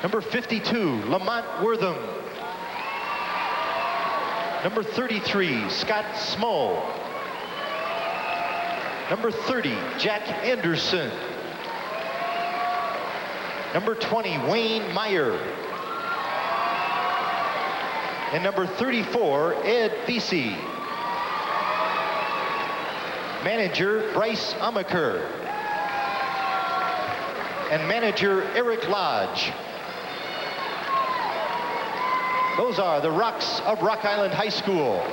Number 52, Lamont Wortham. Number 33, Scott Smoll. Number 30, Jack Anderson. Number 20, Wayne Meyer. And number 34, Ed Vesey. Manager, Bryce Amaker. And manager, Eric Lodge. Those are the Rocks of Rock Island High School.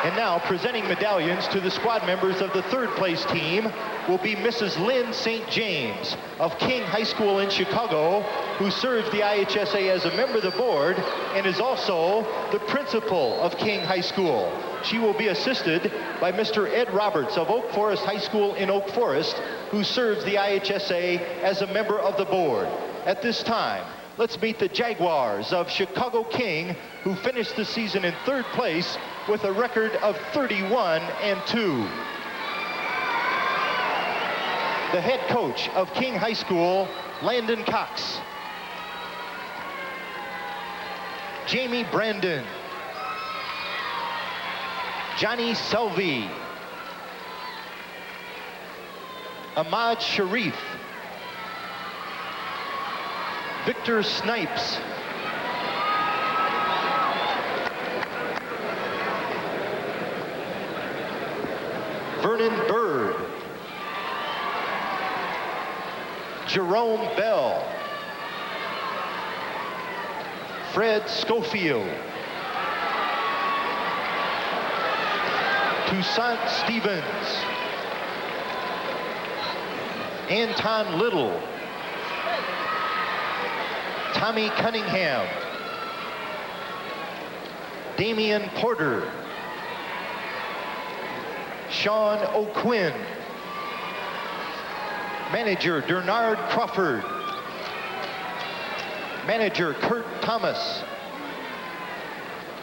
And now presenting medallions to the squad members of the 3rd place team will be Mrs. Lynn St. James of King High School in Chicago, who serves the IHSA as a member of the board and is also the principal of King High School. She will be assisted by Mr. Ed Roberts of Oak Forest High School in Oak Forest, who serves the IHSA as a member of the board. At this time, let's meet the Jaguars of Chicago King, who finished the season in 3rd place with a record of 31-2. The head coach of King High School, Landon Cox. Jamie Brandon. Johnny Selvey. Ahmad Sharif. Victor Snipes. Vernon Bird. Jerome Bell. Fred Schofield. Toussaint Stevens. Anton Little. Tommy Cunningham. Damian Porter. Sean O'Quinn. Manager Bernard Crawford. Manager Kurt Thomas.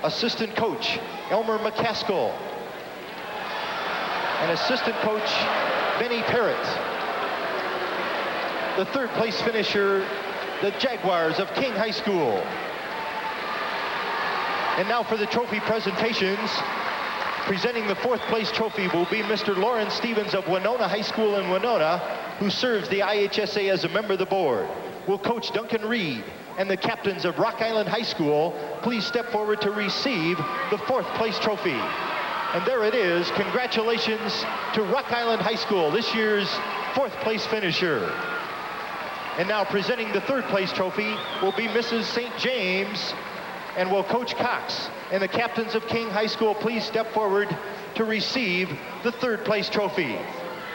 Assistant coach Elmer McCaskill. and assistant coach Benny Parrott. The third place finisher, the Jaguars of King High School. And now for the trophy presentations. Presenting the fourth place trophy will be Mr. Lawrence Stevens of Winona High School in Winona, who serves the IHSA as a member of the board. Will Coach Duncan Reed and the captains of Rock Island High School please step forward to receive the fourth place trophy. And there it is. Congratulations to Rock Island High School, this year's fourth place finisher. And now presenting the third place trophy will be Mrs. St. James, and will Coach Cox and the captains of King High School please step forward to receive the third place trophy.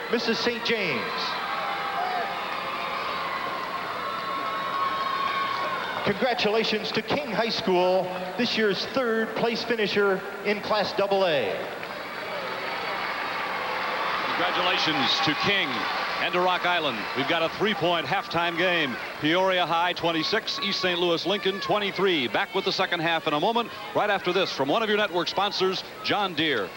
Mrs. St. James. Congratulations to King High School, this year's third place finisher in Class AA. Congratulations to King and to Rock Island. We've got a 3-point halftime game. Peoria High 26, East St. Louis Lincoln 23. Back with the second half in a moment, right after this from one of your network sponsors, John Deere.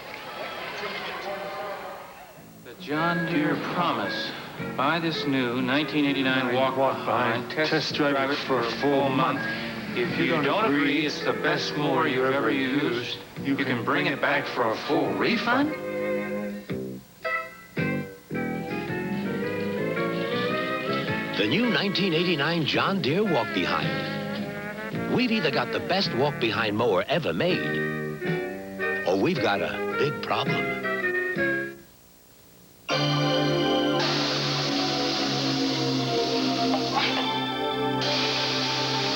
The John Deere promise. Buy this new 1989 walk-behind, test drive it for a full month. If you don't agree it's the best mower you've ever used, you can bring it back for a full refund? The new 1989 John Deere walk-behind. We've either got the best walk-behind mower ever made, or we've got a big problem.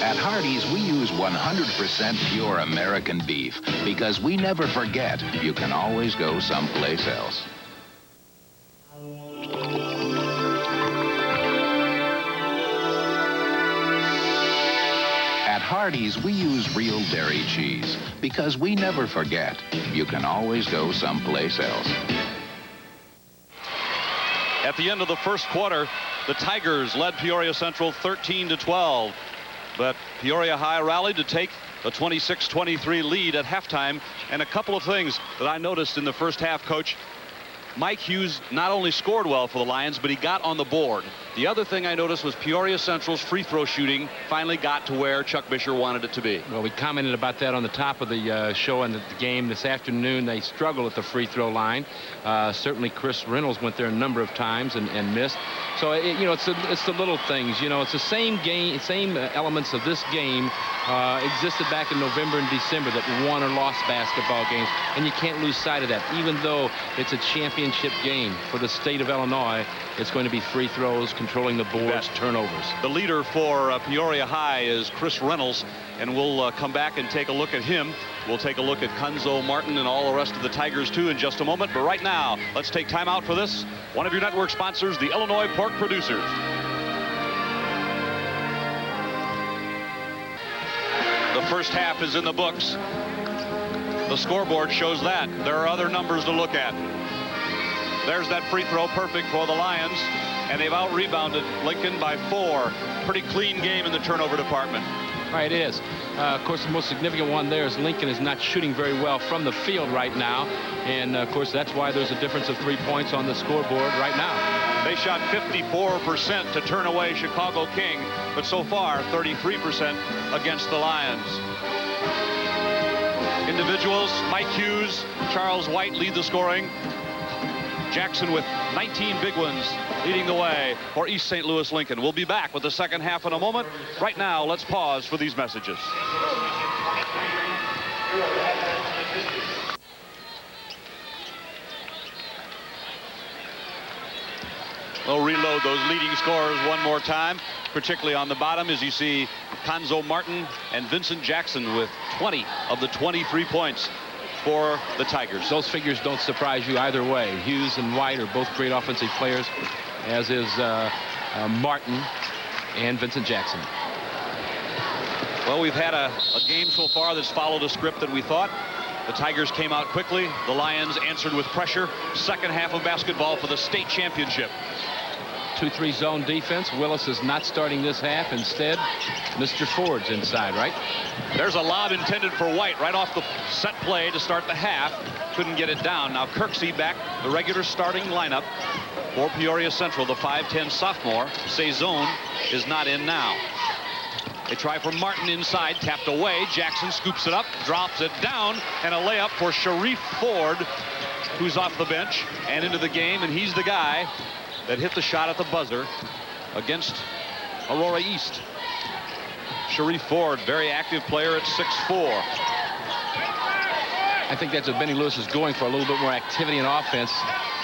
At Hardee's, we use 100% pure American beef because we never forget you can always go someplace else. At Hardee's, we use real dairy cheese because we never forget you can always go someplace else. At the end of the first quarter, the Tigers led Peoria Central 13-12. But Peoria High rallied to take a 26-23 lead at halftime. And a couple of things that I noticed in the first half, Coach. Mike Hughes not only scored well for the Lions, but he got on the board. The other thing I noticed was Peoria Central's free throw shooting finally got to where Chuck Bisher wanted it to be. Well, we commented about that on the top of the show and the game this afternoon. They struggle at the free throw line. Certainly Chris Reynolds went there a number of times and missed. So, you know, it's the little things. You know, it's the same game, same elements of this game existed back in November and December that won or lost basketball games. And you can't lose sight of that. Even though it's a championship game for the state of Illinois, it's going to be free throws, controlling the boards, turnovers. The leader for Peoria High is Chris Reynolds, and we'll come back and take a look at him. We'll take a look at Conzo Martin and all the rest of the Tigers, too, in just a moment. But right now, let's take time out for this. One of your network sponsors, the Illinois Pork Producers. The first half is in the books. The scoreboard shows that. There are other numbers to look at. There's that free throw, perfect for the Lions, and they've out-rebounded Lincoln by 4. Pretty clean game in the turnover department. Right, it is. Of course, the most significant one there is Lincoln is not shooting very well from the field right now, and of course that's why there's a difference of 3 points on the scoreboard right now. They shot 54% to turn away Chicago King, but so far 33% against the Lions. Individuals, Mike Hughes, Charles White lead the scoring. Jackson with 19 big ones leading the way for East St. Louis Lincoln. We'll be back with the second half in a moment. Right now, let's pause for these messages. We'll reload those leading scorers one more time, particularly on the bottom as you see Conzo Martin and Vincent Jackson with 20 of the 23 points for the Tigers. Those figures don't surprise you either way. Hughes and White are both great offensive players, as is Martin and Vincent Jackson. Well, we've had a game so far that's followed a script that we thought. The Tigers came out quickly. The Lions answered with pressure. Second half of basketball for the state championship. 2-3 zone defense. Willis is not starting this half. Instead, Mr. Ford's inside, right? There's a lob intended for White right off the set play to start the half. Couldn't get it down. Now Kirksey back, the regular starting lineup for Peoria Central. The 5'10 sophomore. Saison is not in now. They try for Martin inside, tapped away. Jackson scoops it up, drops it down, and a layup for Sharif Ford, who's off the bench and into the game, and he's the guy that hit the shot at the buzzer against Aurora East. Sharif Ford, very active player at 6'4". I think that's what Benny Lewis is going for, a little bit more activity in offense,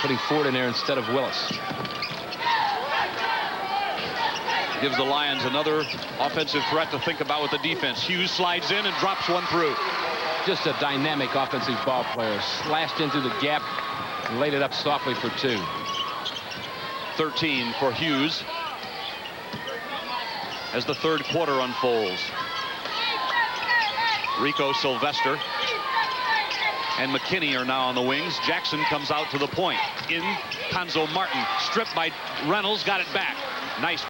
putting Ford in there instead of Willis. Gives the Lions another offensive threat to think about with the defense. Hughes slides in and drops one through. Just a dynamic offensive ball player. Slashed into the gap and laid it up softly for 2. 13 for Hughes as the third quarter unfolds. Rico Sylvester and McKinney are now on the wings. Jackson comes out to the point. In Conzo Martin, stripped by Reynolds, got it back. Nice.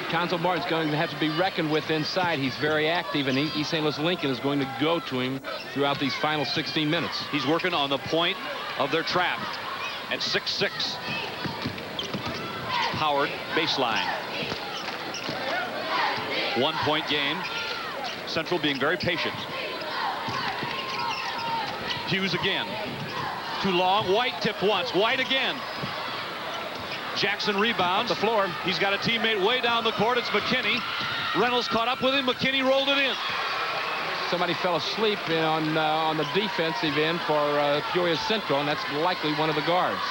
Conzo Martin's going to have to be reckoned with inside. He's very active, and East St. Louis Lincoln is going to go to him throughout these final 16 minutes. He's working on the point of their trap at 6'6". Howard, baseline. 1-point game. Central being very patient. Hughes again. Too long. White tipped once. White again. Jackson rebounds. The floor. He's got a teammate way down the court. It's McKinney. Reynolds caught up with him. McKinney rolled it in. Somebody fell asleep on the defensive end for Peoria Central, and that's likely one of the guards.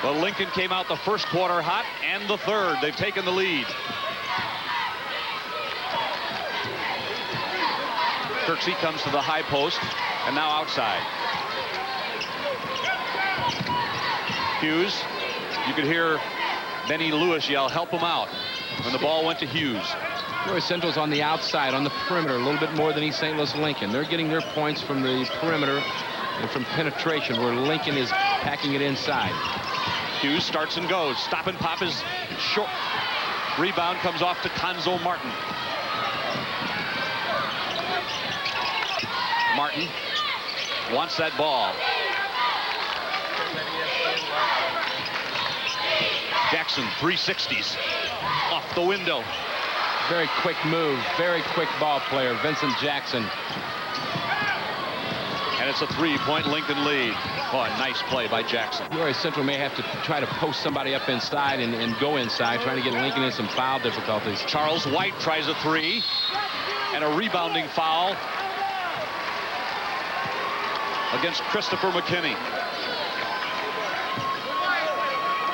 But Lincoln came out the first quarter hot and the third. They've taken the lead. Kirksey comes to the high post and now outside. Hughes. You could hear Benny Lewis yell, "Help him out," when the ball went to Hughes. Peoria Central's on the outside, on the perimeter, a little bit more than East St. Louis Lincoln. They're getting their points from the perimeter and from penetration, where Lincoln is packing it inside. Hughes starts and goes. Stop and pop is short. Rebound comes off to Conzo Martin. Martin wants that ball. Jackson, 360s off the window. Very quick move, very quick ball player, Vincent Jackson. And it's a 3-point Lincoln lead. Oh, a nice play by Jackson. Peoria Central may have to try to post somebody up inside and go inside, trying to get Lincoln in some foul difficulties. Charles White tries a 3, and a rebounding foul against Christopher McKinney.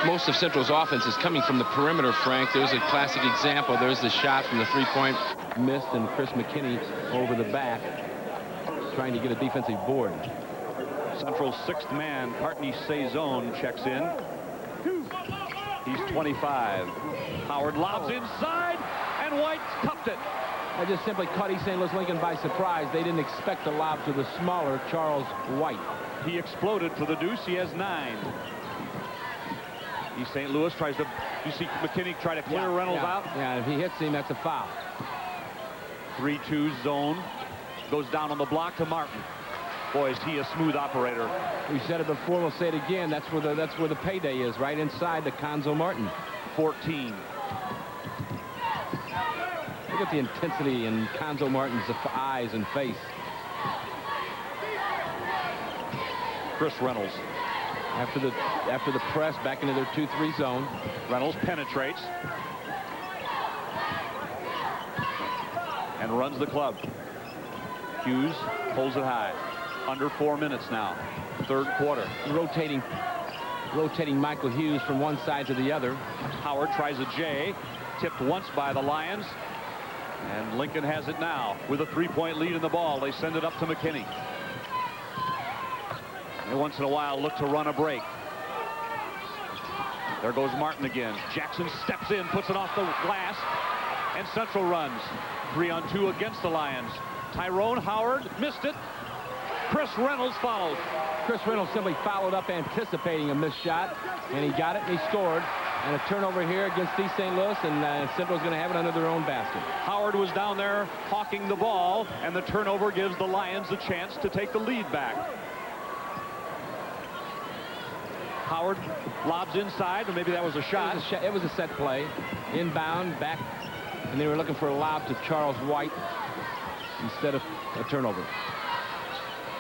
Most of Central's offense is coming from the perimeter, Frank. There's a classic example. There's the shot from the 3-point missed, and Chris McKinney over the back trying to get a defensive board. Central's sixth man, Courtney Saison, checks in. He's 25. Howard lobs inside, and White cupped it. I just simply caught East St. Louis Lincoln by surprise. They didn't expect the lob to the smaller Charles White. He exploded for the deuce. He has 9. East St. Louis tries to, you see McKinney try to clear Reynolds out? Yeah, if he hits him, that's a foul. 3-2 zone. Goes down on the block to Martin. Boy, is he a smooth operator. We said it before, we'll say it again. That's where the payday is, right inside the Conzo Martin. 14. Look at the intensity in Conzo Martin's eyes and face. Chris Reynolds. After the press, back into their 2-3 zone. Reynolds penetrates and runs the club. Hughes holds it high. Under 4 minutes now. Third quarter. Rotating Michael Hughes from one side to the other. Howard tries a J. Tipped once by the Lions. And Lincoln has it now with a 3-point lead in the ball. They send it up to McKinney. They once in a while look to run a break. There goes Martin again. Jackson steps in, puts it off the glass, and Central runs. 3-on-2 against the Lions. Tyrone Howard missed it. Chris Reynolds followed. Chris Reynolds simply followed up anticipating a missed shot, and he got it and he scored. And a turnover here against East St. Louis, and Central's going to have it under their own basket. Howard was down there hawking the ball, and the turnover gives the Lions a chance to take the lead back. Howard lobs inside, or maybe that was a shot. It was a set play. Inbound, back, and they were looking for a lob to Charles White instead of a turnover.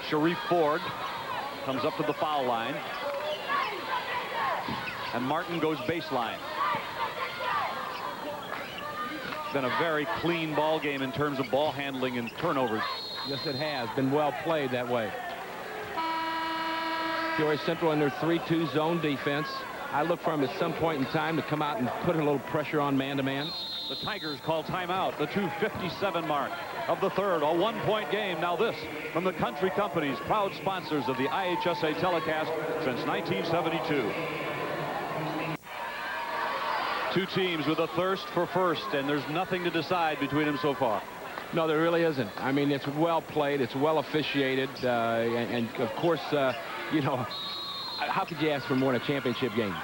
Sharif Ford comes up to the foul line. And Martin goes baseline. It's been a very clean ball game in terms of ball handling and turnovers. Yes, it has. Been well played that way. Peoria Central in their 3-2 zone defense. I look for them at some point in time to come out and put a little pressure on man-to-man. The Tigers call timeout. The 2:57 mark of the third. A one-point game. Now this from the Country Companies, proud sponsors of the IHSA telecast since 1972. Two teams with a thirst for first, and there's nothing to decide between them so far. No, there really isn't. I mean, it's well played. It's well officiated. And of course, you know, how could you ask for more in a championship game?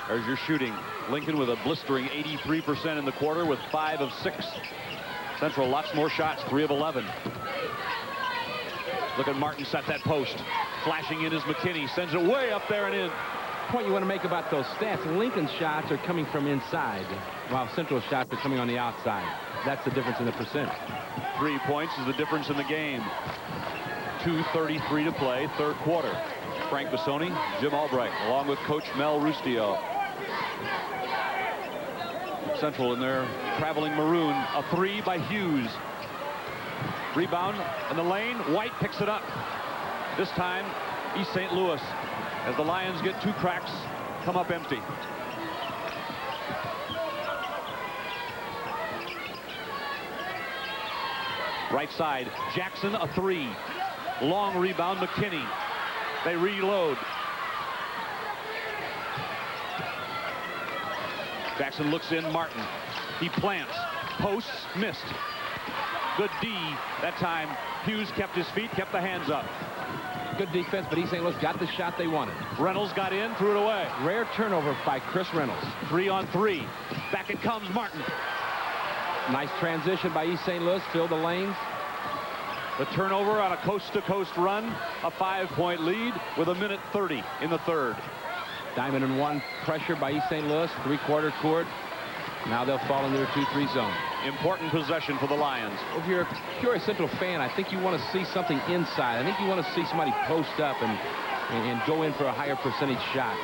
There's your shooting. Lincoln with a blistering 83% in the quarter with 5 of 6. Central lots more shots, 3 of 11. Look at Martin set that post. Flashing in is McKinney. Sends it way up there and in. Point you want to make about those stats, Lincoln's shots are coming from inside, while Central's shots are coming on the outside. That's the difference in the percent. 3 points is the difference in the game. 2:33 to play, third quarter. Frank Bissoni, Jim Albright, along with Coach Mel Rustio. Central in their traveling maroon. A 3 by Hughes. Rebound in the lane. White picks it up. This time, East St. Louis. As the Lions get 2 cracks, come up empty. Right side, Jackson, a 3. Long rebound, McKinney. They reload. Jackson looks in, Martin. He plants, posts, missed. Good D. That time, Hughes kept his feet, kept the hands up. Good defense, but East St. Louis got the shot they wanted. Reynolds got in, threw it away. Rare turnover by Chris Reynolds. 3 on 3. Back it comes, Martin. Nice transition by East St. Louis, fill the lanes. The turnover on a coast-to-coast run, a 5-point lead with 1:30 in the third. Diamond and 1 pressure by East St. Louis, 3-quarter court. Now they'll fall into their 2-3 zone. Important possession for the Lions. If you're a Peoria Central fan, I think you want to see something inside. I think you want to see somebody post up and go in for a higher percentage shot.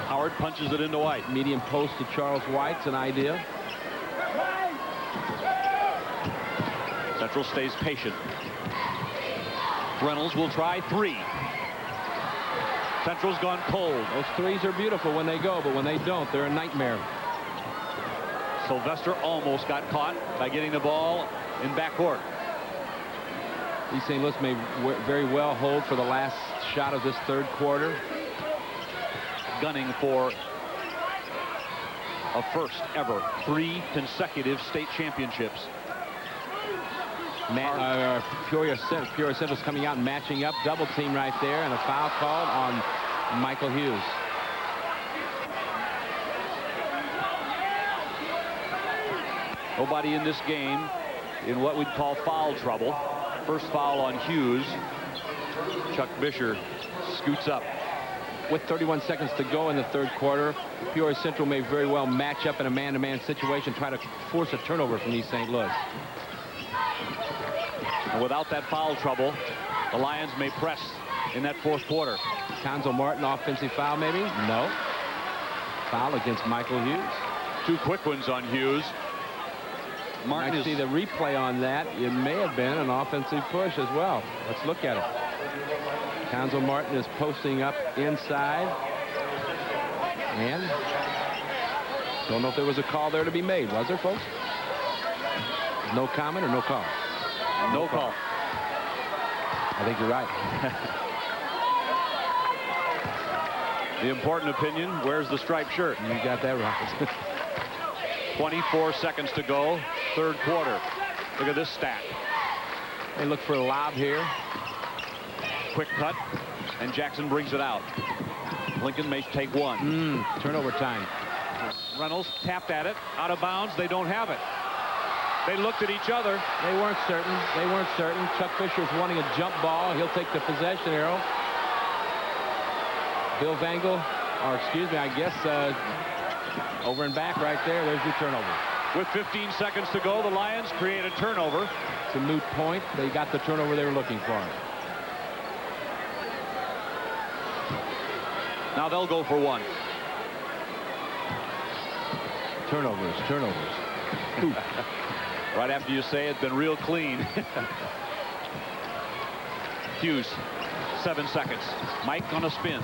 Howard punches it into White. Medium post to Charles White's an idea. Central stays patient. Reynolds will try 3. Central's gone cold. Those 3s are beautiful when they go, but when they don't, they're a nightmare. Sylvester almost got caught by getting the ball in backcourt. East St. Louis may very well hold for the last shot of this third quarter. Gunning for a first ever 3 consecutive state championships. Peoria Central's coming out and matching up. Double team right there, and a foul called on Michael Hughes. Nobody in this game in what we'd call foul trouble. First foul on Hughes. Chuck Bisher scoots up. With 31 seconds to go in the third quarter, Peoria Central may very well match up in a man-to-man situation, try to force a turnover from East St. Louis. And without that foul trouble, the Lions may press in that fourth quarter. Conzo Martin, offensive foul maybe? No. Foul against Michael Hughes. 2 quick ones on Hughes. Martin, see the replay on that. It may have been an offensive push as well. Let's look at it. Conzo Martin is posting up inside. And don't know if there was a call there to be made. Was there, folks? No comment or no call? No call. I think you're right. The important opinion, where's the striped shirt? You got that right. 24 seconds to go, third quarter. Look at this stat. They look for a lob here. Quick cut, and Jackson brings it out. Lincoln may take one. Turnover time. Reynolds tapped at it. Out of bounds. They don't have it. They looked at each other. They weren't certain. They weren't certain. Chuck Fisher's wanting a jump ball. He'll take the possession arrow. Bill Vangle, or excuse me, I guess, over and back right there. There's your turnover. With 15 seconds to go, the Lions create a turnover. It's a moot point. They got the turnover they were looking for. Now they'll go for one. Turnovers. Right after you say it's been real clean. Hughes, 7 seconds. Mike on a spin.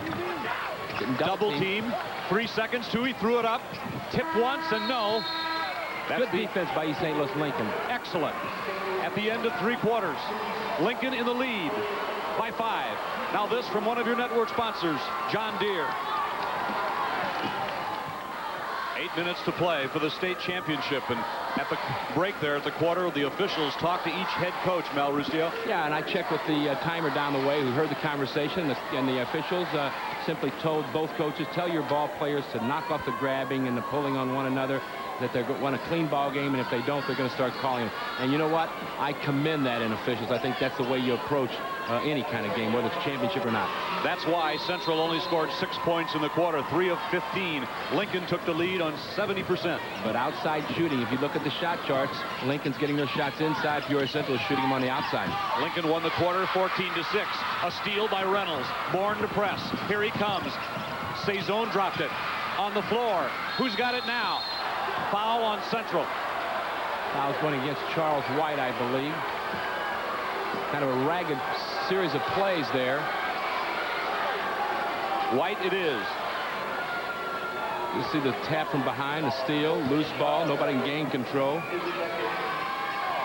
Double team. 3 seconds. Two. He threw it up. Tip once and no. That's good defense by East St. Louis Lincoln. Excellent. At the end of 3 quarters, Lincoln in the lead by 5. Now this from one of your network sponsors, John Deere. 8 minutes to play for the state championship, and at the break there at the quarter, the officials talked to each head coach, Mel Rustio. Yeah, and I checked with the timer down the way who heard the conversation, and the officials simply told both coaches, tell your ball players to knock off the grabbing and the pulling on one another, that they want a clean ball game, and if they don't, they're going to start calling them. And you know what? I commend that in officials. I think that's the way you approach any kind of game, whether it's championship or not. That's why Central only scored 6 points in the quarter, 3 of 15. Lincoln took the lead on 70%. But outside shooting, if you look at the shot charts, Lincoln's getting those shots inside. Peoria Central is shooting them on the outside. Lincoln won the quarter 14-6. A steal by Reynolds. Bourne to press. Here he comes. Saison dropped it on the floor. Who's got it now? Foul on Central. Foul's going against Charles White, I believe. Kind of a ragged series of plays there. White it is. You see the tap from behind, the steal, loose ball, nobody can gain control.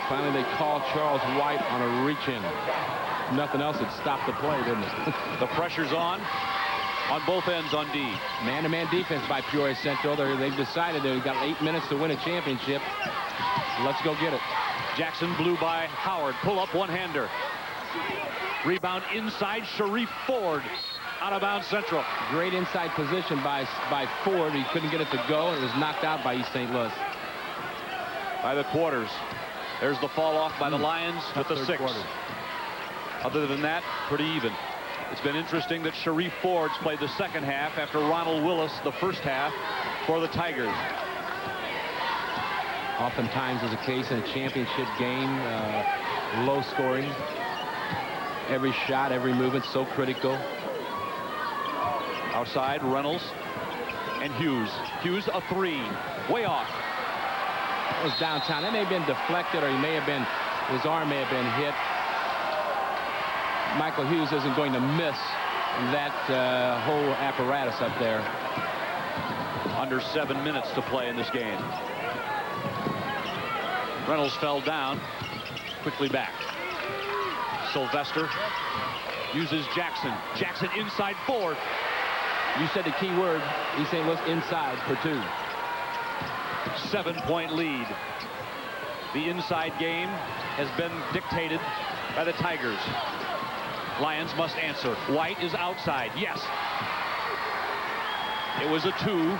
Finally, they call Charles White on a reach-in. Nothing else had stopped the play, didn't it? The pressure's on both ends on D. Man-to-man defense by Peoria Central. They've decided they've got 8 minutes to win a championship. Let's go get it. Jackson blew by Howard. Pull up one-hander. Rebound inside. Sharif Ford. Out of bounds Central. Great inside position by Ford. He couldn't get it to go, and it was knocked out by East St. Louis. By the quarters. There's the fall off by the Lions with the 6. Quarter. Other than that, pretty even. It's been interesting that Sharif Ford's played the second half after Ronald Willis the first half for the Tigers. Oftentimes is a case in a championship game, low scoring. Every shot, every movement so critical. Outside, Reynolds and Hughes. Hughes a 3, way off. It was downtown. That may have been deflected, or his arm may have been hit. Michael Hughes isn't going to miss that whole apparatus up there. Under 7 minutes to play in this game. Reynolds fell down, quickly back. Sylvester uses Jackson. Jackson inside Ford. You said the key word, East St. Louis inside for 2. 7-point lead. The inside game has been dictated by the Tigers. Lions must answer. White is outside. Yes. It was a 2.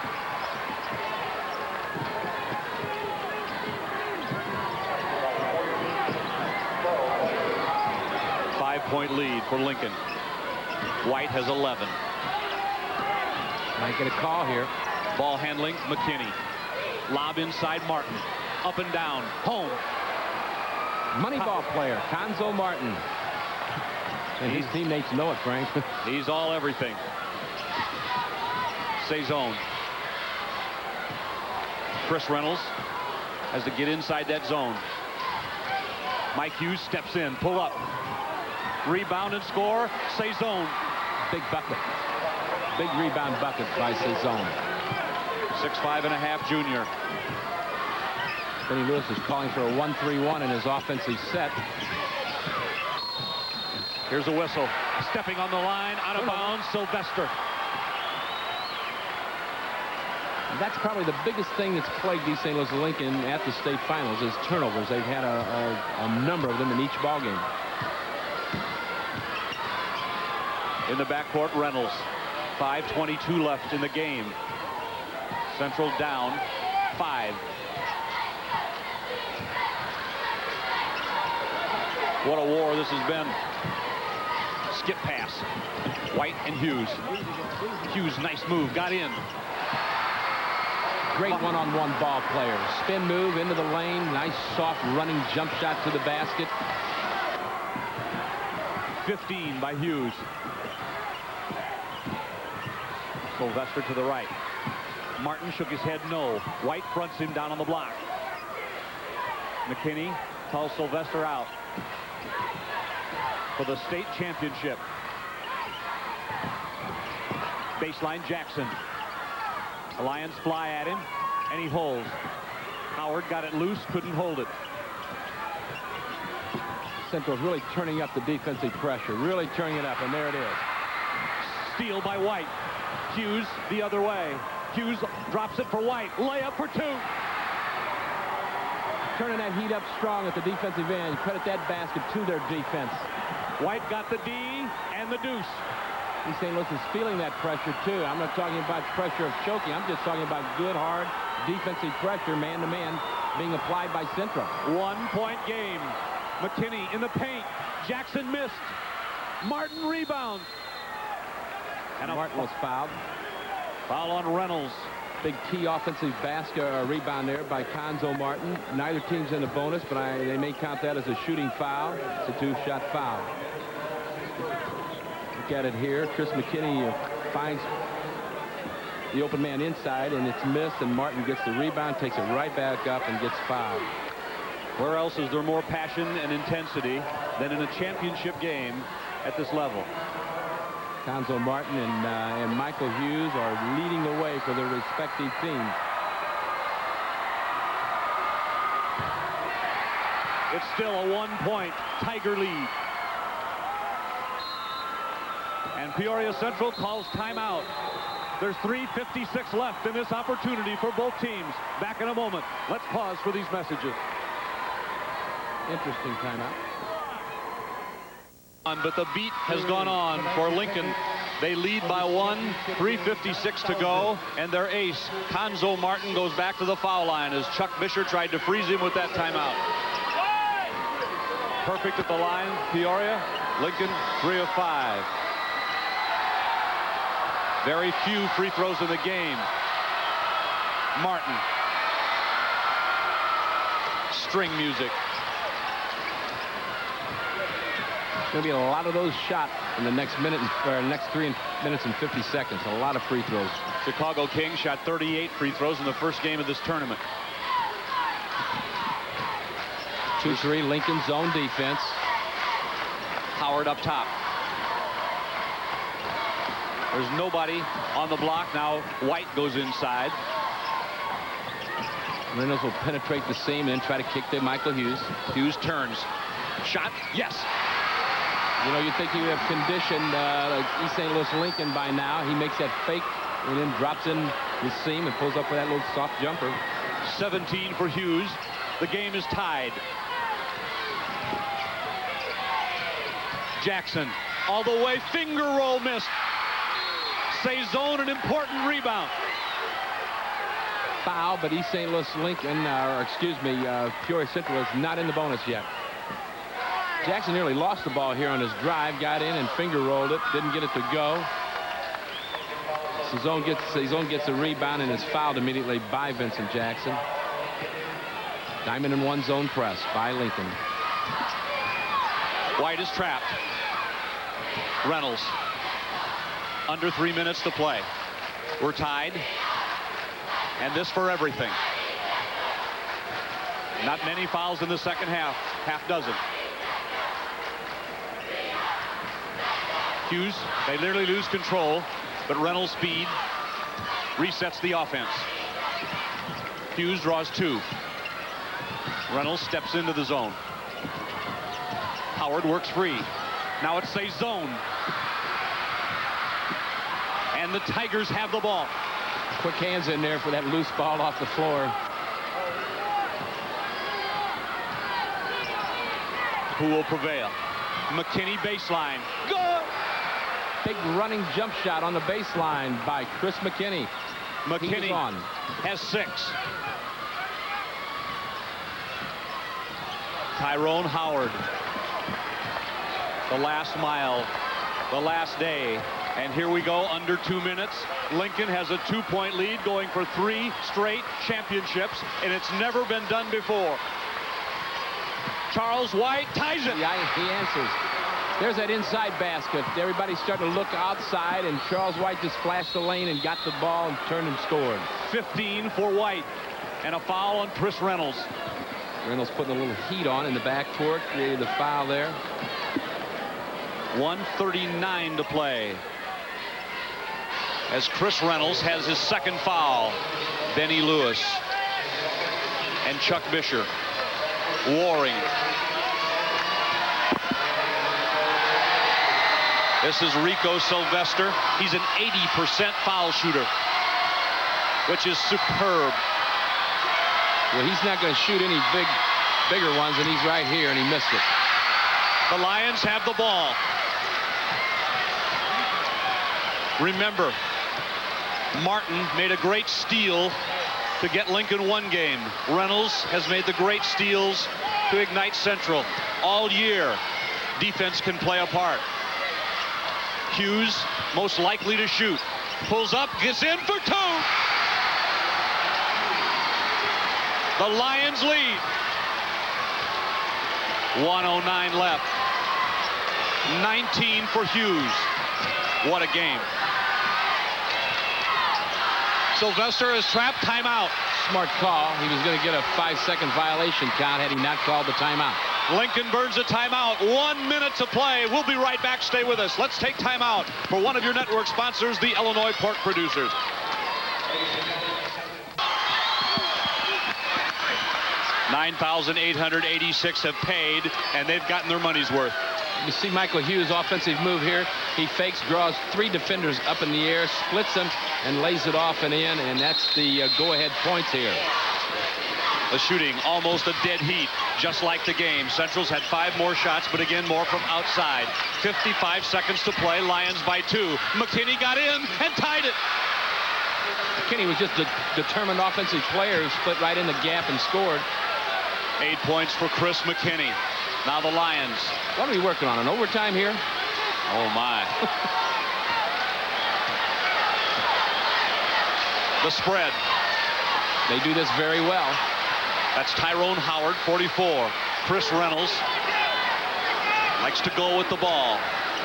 Five-point lead for Lincoln. White has 11. Might get a call here. Ball handling, McKinney. Lob inside Martin. Up and down. Home. Moneyball player, Conzo Martin. And his teammates know it, Frank. He's all everything. Saison. Chris Reynolds has to get inside that zone. Mike Hughes steps in. Pull up. Rebound and score. Saison. Big bucket. Big rebound bucket by Saison. 6'5.5" junior. Benny Lewis is calling for a 1-3-1 in his offensive set. Here's a whistle. Stepping on the line, out of bounds, Sylvester. That's probably the biggest thing that's plagued East St. Louis Lincoln at the state finals is turnovers. They've had a number of them in each ball game. In the backcourt, Reynolds. 5:22 left in the game. Central down 5. What a war this has been. Skip pass. White and Hughes. Hughes, nice move, got in. Great one-on-one ball player. Spin move into the lane. Nice soft running jump shot to the basket. 15 by Hughes. Sylvester to the right. Martin shook his head no. White fronts him down on the block. McKinney calls Sylvester out for the state championship. Baseline Jackson. The Lions fly at him, and he holds. Howard got it loose, couldn't hold it. Central's really turning up the defensive pressure, really turning it up, and there it is. Steal by White. Hughes the other way. Hughes drops it for White. Layup for 2. Turning that heat up strong at the defensive end. Credit that basket to their defense. White got the D and the deuce. East St. Louis is feeling that pressure, too. I'm not talking about pressure of choking. I'm just talking about good, hard defensive pressure, man-to-man, being applied by Central. 1-point game. McKinney in the paint. Jackson missed. Martin rebounds. And Martin was fouled. Foul on Reynolds. Big key offensive basket rebound there by Conzo Martin. Neither team's in the bonus, but they may count that as a shooting foul. It's a 2-shot foul. Look at it here. Chris McKinney finds the open man inside, and it's missed, and Martin gets the rebound, takes it right back up, and gets fouled. Where else is there more passion and intensity than in a championship game at this level? Conzo Martin and Michael Hughes are leading the way for their respective teams. It's still a 1-point Tiger lead. And Peoria Central calls timeout. There's 3:56 left in this opportunity for both teams. Back in a moment. Let's pause for these messages. Interesting timeout. But the beat has gone on for Lincoln. They lead by 1, 3:56 to go, and their ace, Conzo Martin, goes back to the foul line as Chuck Bisher tried to freeze him with that timeout. Perfect at the line, Peoria. Lincoln, 3 of 5. Very few free throws in the game. Martin. String music. Going to be a lot of those shot in the next minute, or next 3 minutes and 50 seconds. A lot of free throws. Chicago Kings shot 38 free throws in the first game of this tournament. 2-3 Lincoln zone defense. Howard up top. There's nobody on the block now. White goes inside. Reynolds will penetrate the seam and then try to kick to Michael Hughes. Hughes turns. Shot. Yes. You know, you'd think he would have conditioned East St. Louis Lincoln by now. He makes that fake and then drops in the seam and pulls up for that little soft jumper. 17 for Hughes. The game is tied. Jackson all the way. Finger roll missed. Saison, an important rebound. Foul, but East St. Louis Lincoln, Peoria Central is not in the bonus yet. Jackson nearly lost the ball here on his drive, got in and finger rolled it, didn't get it to go. Saison gets a rebound and is fouled immediately by Vincent Jackson. Diamond and 1 zone press by Lincoln. White is trapped. Reynolds. Under 3 minutes to play. We're tied. And this for everything. Not many fouls in the second half. Half dozen. Hughes, they literally lose control, but Reynolds' speed resets the offense. Hughes draws 2. Reynolds steps into the zone. Howard works free. Now it's a zone. And the Tigers have the ball. Quick hands in there for that loose ball off the floor. Who will prevail? McKinney baseline. Good! big running jump shot on the baseline by Chris McKinney. McKinney on. has 6. Tyrone Howard. The last mile, the last day. And here we go, under 2 minutes. Lincoln has a 2-point lead, going for 3 straight championships, and it's never been done before. Charles White ties it. Yeah, he answers. There's that inside basket. Everybody's starting to look outside, and Charles White just flashed the lane and got the ball and turned and scored. 15 for White, and a foul on Chris Reynolds. Reynolds putting a little heat on in the backcourt, created the foul there. 1:39 to play, as Chris Reynolds has his second foul. Benny Lewis and Chuck Bisher warring. This is Rico Sylvester. He's an 80% foul shooter, which is superb. Well, he's not going to shoot any bigger ones, and he's right here, and he missed it. The Lions have the ball. Remember, Martin made a great steal to get Lincoln one game. Reynolds has made the great steals to ignite Central. All year, defense can play a part. Hughes, most likely to shoot. Pulls up, gets in for 2. The Lions lead. 1:09 left. 19 for Hughes. What a game. Sylvester is trapped. Timeout. Smart call. He was going to get a 5-second violation count had he not called the timeout. Lincoln burns a timeout. 1 minute to play. We'll be right back. Stay with us. Let's take timeout for one of your network sponsors, the Illinois Pork Producers. $9,886 have paid, and they've gotten their money's worth. You see Michael Hughes' offensive move here. He fakes, draws 3 defenders up in the air, splits them, and lays it off and in, and that's the go-ahead points here. The shooting, almost a dead heat, just like the game. Central's had 5 more shots, but again, more from outside. 55 seconds to play. Lions by 2. McKinney got in and tied it. McKinney was just a determined offensive player who split right in the gap and scored. 8 points for Chris McKinney. Now the Lions. What are we working on? An overtime here? Oh, my. The spread. They do this very well. That's Tyrone Howard, 44. Chris Reynolds likes to go with the ball.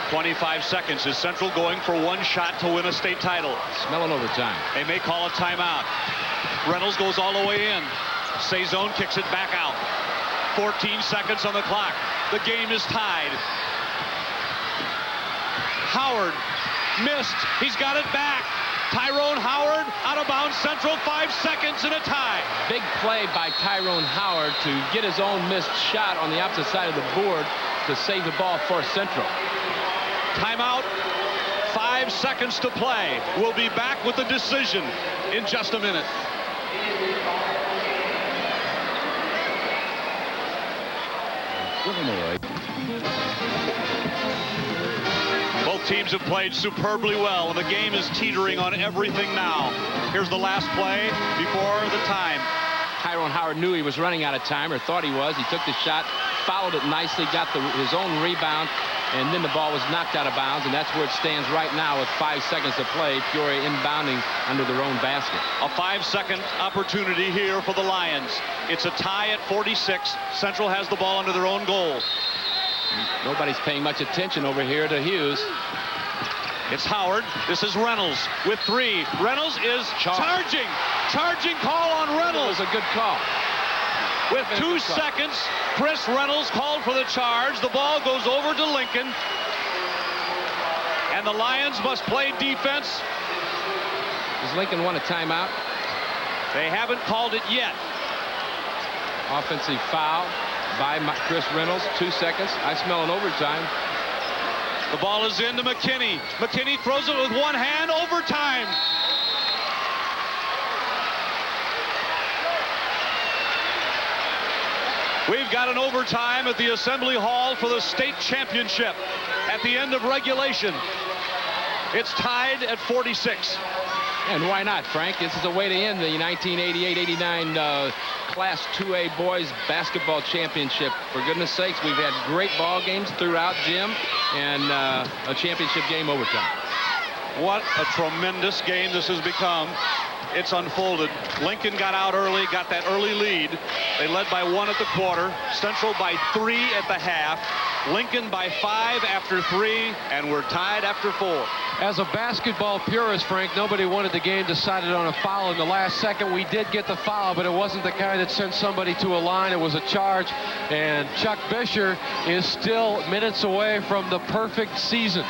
25 seconds. Is Central going for 1 shot to win a state title? Smelling overtime. They may call a timeout. Reynolds goes all the way in. Saison kicks it back out. 14 seconds on the clock. The game is tied. Howard missed. He's got it back. Tyrone Howard out of bounds. Central, 5 seconds and a tie. Big play by Tyrone Howard to get his own missed shot on the opposite side of the board to save the ball for Central. Timeout. 5 seconds to play. We'll be back with the decision in just a minute. Illinois. Both teams have played superbly well, and the game is teetering on everything now. Here's the last play before the time. Tyrone Howard knew he was running out of time, or thought he was. He took the shot, followed it nicely, got his own rebound, and then the ball was knocked out of bounds, and that's where it stands right now with 5 seconds to play. Peoria inbounding under their own basket. A 5-second opportunity here for the Lions. It's a tie at 46. Central has the ball under their own goal. Nobody's paying much attention over here to Hughes. It's Howard. This is Reynolds with 3. Reynolds is charging. Charging call on Reynolds. It was a good call. With 2 seconds, Chris Reynolds called for the charge. The ball goes over to Lincoln. And the Lions must play defense. Does Lincoln want a timeout? They haven't called it yet. Offensive foul by Chris Reynolds. 2 seconds. I smell an overtime. The ball is into McKinney. McKinney throws it with one hand. Overtime. We've got an overtime at the Assembly Hall for the state championship at the end of regulation. It's tied at 46. And why not, Frank? This is a way to end the 1988-89 Class 2A Boys Basketball Championship. For goodness sakes, we've had great ball games throughout, Jim, and a championship game overtime. What a tremendous game this has become. It's unfolded. Lincoln got out early, got that early lead. They led by 1 at the quarter. Central by 3 at the half. Lincoln by 5 after 3, and we're tied after 4. As a basketball purist, Frank, nobody wanted the game decided on a foul in the last second. We did get the foul, but it wasn't the kind that sent somebody to a line. It was a charge, and Chuck Bisher is still minutes away from the perfect season.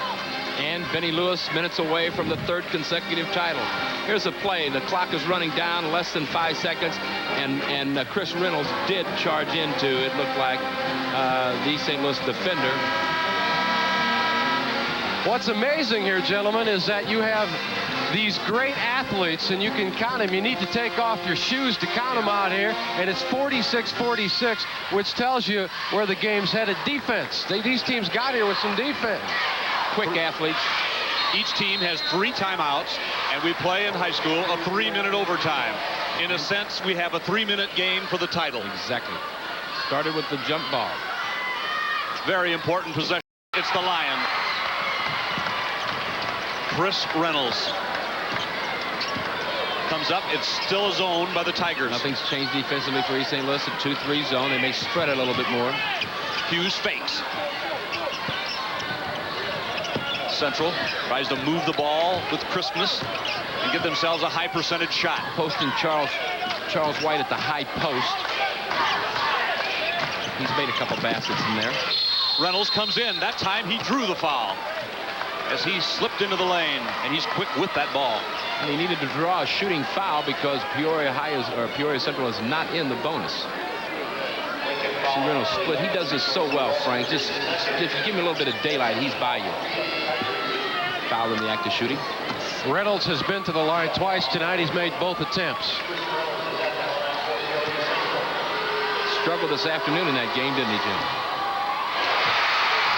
And Benny Lewis minutes away from the 3rd consecutive title. Here's a play. The clock is running down, less than 5 seconds, and Chris Reynolds did charge into, it looked like, the St. Louis defender. What's amazing here, gentlemen, is that you have these great athletes, and you can count them. You need to take off your shoes to count them out here, and it's 46-46, which tells you where the game's headed. Defense. These teams got here with some defense. Quick athletes. Each team has 3 timeouts, and we play in high school a 3-minute overtime. In a sense, we have a 3-minute game for the title. Exactly. Started with the jump ball. Very important possession. It's the Lion. Chris Reynolds comes up. It's still a zone by the Tigers. Nothing's changed defensively for East St. Louis. A 2-3 zone. They may spread it a little bit more. Hughes fakes. Central tries to move the ball with crispness and give themselves a high percentage shot. Posting Charles White at the high post. He's made a couple baskets in there. Reynolds comes in. That time he drew the foul as he slipped into the lane, and he's quick with that ball. And he needed to draw a shooting foul because Peoria Central is not in the bonus. See Reynolds split. He does this so well, Frank. Just if you give him a little bit of daylight, he's by you. Foul in the act of shooting. Reynolds has been to the line twice tonight. He's made both attempts. Struggled this afternoon in that game, didn't he, Jim?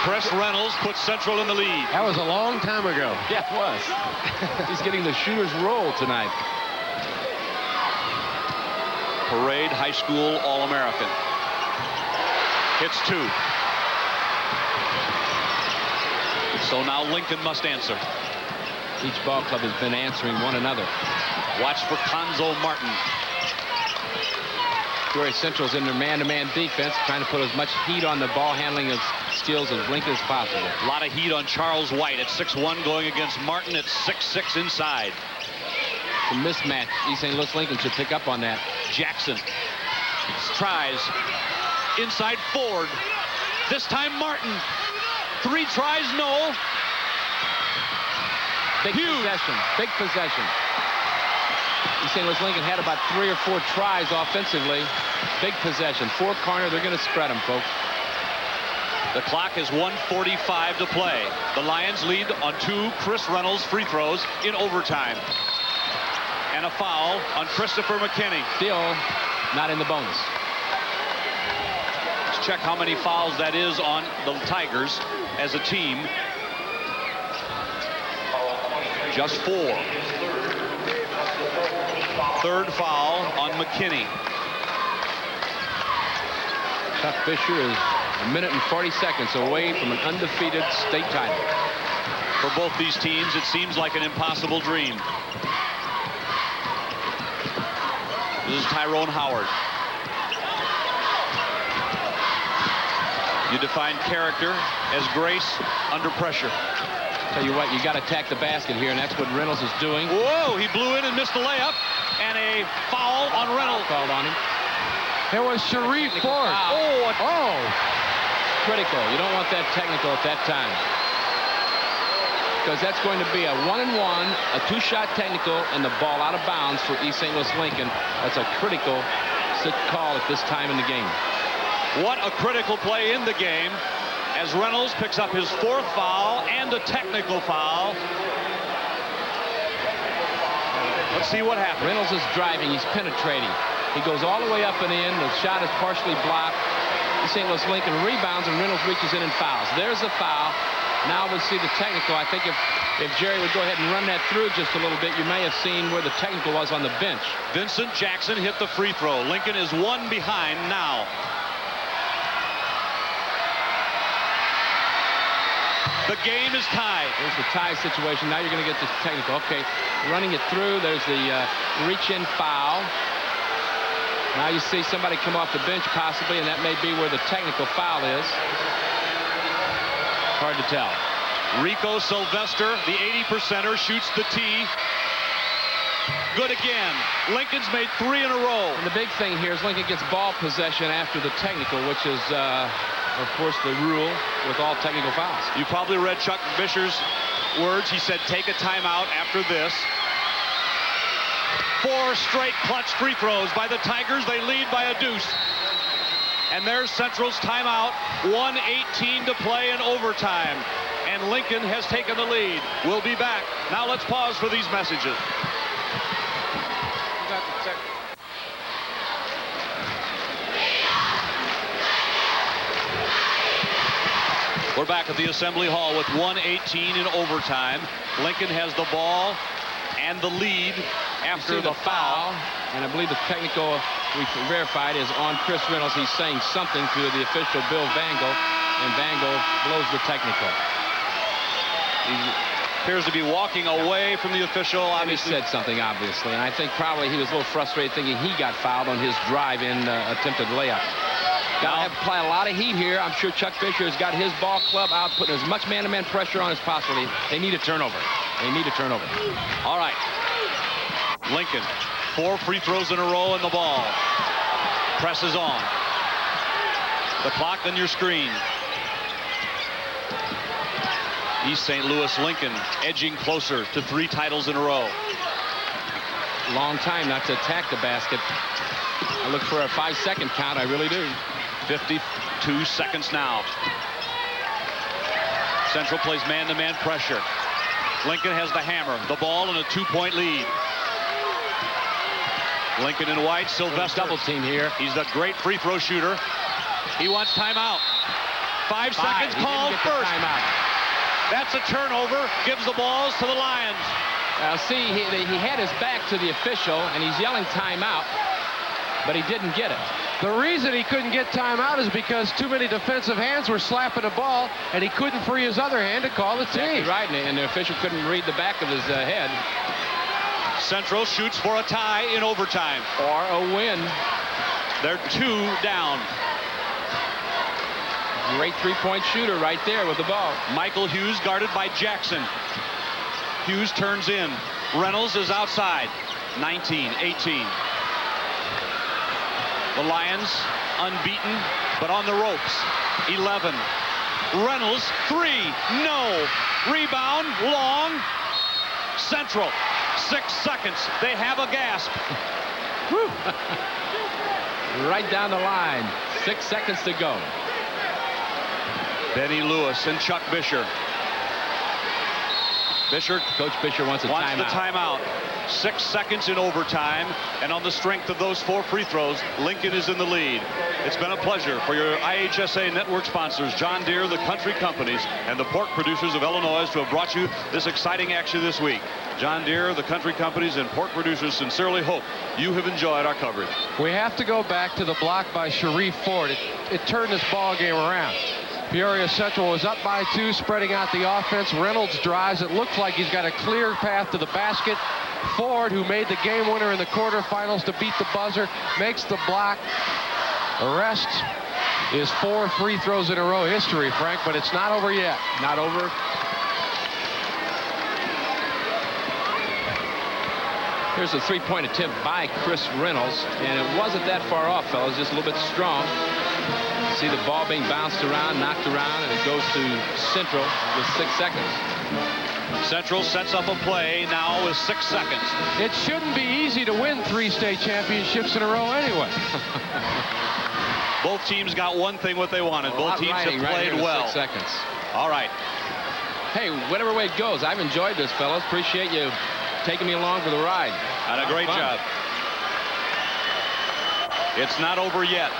Chris Reynolds puts Central in the lead. That was a long time ago. Yeah, it was. He's getting the shooter's roll tonight. Parade High School All-American. Hits 2. So now Lincoln must answer. Each ball club has been answering one another. Watch for Conzo Martin. Peoria Central's in their man-to-man defense, trying to put as much heat on the ball handling skills as Lincoln as possible. A lot of heat on Charles White at 6'1", going against Martin at 6'6" inside. It's a mismatch. East St. Louis Lincoln should pick up on that. Jackson tries. Inside Ford. This time Martin. 3 tries, no. Big possession. Big possession. East St. Louis Lincoln had about 3 or 4 tries offensively. Big possession. 4 corner. They're going to spread them, folks. The clock is 1:45 to play. The Lions lead on 2 Chris Reynolds free throws in overtime. And a foul on Christopher McKinney. Still not in the bonus. Let's check how many fouls that is on the Tigers as a team. Just 4. 3rd foul on McKinney. Chuck Bisher is 1 minute and 40 seconds away from an undefeated state title. For both these teams, it seems like an impossible dream. This is Tyrone Howard. You define character as grace under pressure. Tell you what, you got to attack the basket here, and that's what Reynolds is doing. Whoa, he blew in and missed the layup, and a foul on Reynolds. Called on him. It was Sharif Ford. Oh. Critical. You don't want that technical at that time. Because that's going to be a 1-and-1, a 2-shot technical, and the ball out of bounds for East St. Louis Lincoln. That's a critical call at this time in the game. What a critical play in the game as Reynolds picks up his 4th foul and a technical foul. Let's see what happens. Reynolds is driving. He's penetrating. He goes all the way up and in. The shot is partially blocked. St. Louis Lincoln rebounds, and Reynolds reaches in and fouls. There's a foul. Now we'll see the technical. I think if Jerry would go ahead and run that through just a little bit, you may have seen where the technical was on the bench. Vincent Jackson hit the free throw. Lincoln is 1 behind now. The game is tied. There's the tie situation. Now you're going to get this technical. Okay, running it through. There's the reach-in foul. Now you see somebody come off the bench possibly, and that may be where the technical foul is. Hard to tell. Rico Sylvester, the 80%er, shoots the tee. Good again. Lincoln's made 3 in a row. And the big thing here is Lincoln gets ball possession after the technical, which is, of course, the rule with all technical fouls. You probably read Chuck Bisher's words. He said, take a timeout after this. 4 straight clutch free throws by the Tigers. They lead by a deuce. And there's Central's timeout. 1:18 to play in overtime. And Lincoln has taken the lead. We'll be back. Now let's pause for these messages. We're back at the Assembly Hall with 1:18 in overtime. Lincoln has the ball and the lead after the foul. And I believe the technical we verified is on Chris Reynolds. He's saying something to the official Bill Vangle, and Vangle blows the technical. He appears to be walking away from the official. Obviously, he said something, obviously, and I think probably he was a little frustrated thinking he got fouled on his drive-in attempted layup. Got to have apply a lot of heat here. I'm sure Chuck Fisher has got his ball club out, putting as much man-to-man pressure on as possible. They need a turnover. They need a turnover. All right. Lincoln, 4 free throws in a row in the ball. Presses on. The clock on your screen. East St. Louis Lincoln edging closer to 3 titles in a row. Long time not to attack the basket. I look for a 5-second count. I really do. 52 seconds now. Central plays man-to-man pressure. Lincoln has the hammer. The ball and a 2-point lead. Lincoln in white. Sylvester. Double team here. He's a great free throw shooter. He wants timeout. 5 seconds called first. That's a turnover. Gives the balls to the Lions. See, he had his back to the official, and he's yelling timeout, but he didn't get it. The reason he couldn't get timeout is because too many defensive hands were slapping the ball, and he couldn't free his other hand to call the tee. Exactly right, and the official couldn't read the back of his head. Central shoots for a tie in overtime. Or a win. They're 2 down. Great 3-point shooter right there with the ball. Michael Hughes guarded by Jackson. Hughes turns in. Reynolds is outside. 19-18. The Lions unbeaten, but on the ropes. 11. Reynolds, 3. No. Rebound, long. Central. 6 seconds. They have a gasp. Right down the line. 6 seconds to go. Benny Lewis and Chuck Bisher. Coach Bisher wants a timeout. The timeout. 6 seconds in overtime, and on the strength of those 4 free throws, Lincoln is in the lead. It's been a pleasure for your IHSA network sponsors, John Deere, the country companies, and the pork producers of Illinois, to have brought you this exciting action this week. John Deere, the country companies, and pork producers sincerely hope you have enjoyed our coverage. We have to go back to the block by Sharif Ford. It turned this ball game around. Peoria Central was up by 2, spreading out the offense. Reynolds drives. It looks like he's got a clear path to the basket. Ford, who made the game winner in the quarterfinals to beat the buzzer, makes the block. The rest is 4 free throws in a row history, Frank, but it's not over yet. Not over. Here's a 3-point attempt by Chris Reynolds, and it wasn't that far off, fellas, just a little bit strong. See the ball being bounced around, knocked around, and it goes to Central with 6 seconds. Central sets up a play now with 6 seconds. It shouldn't be easy to win 3 state championships in a row anyway. Both teams got one thing what they wanted. Both teams have played well. 6 seconds. All right. Hey, whatever way it goes, I've enjoyed this, fellas. Appreciate you taking me along for the ride. And a great job. It's not over yet.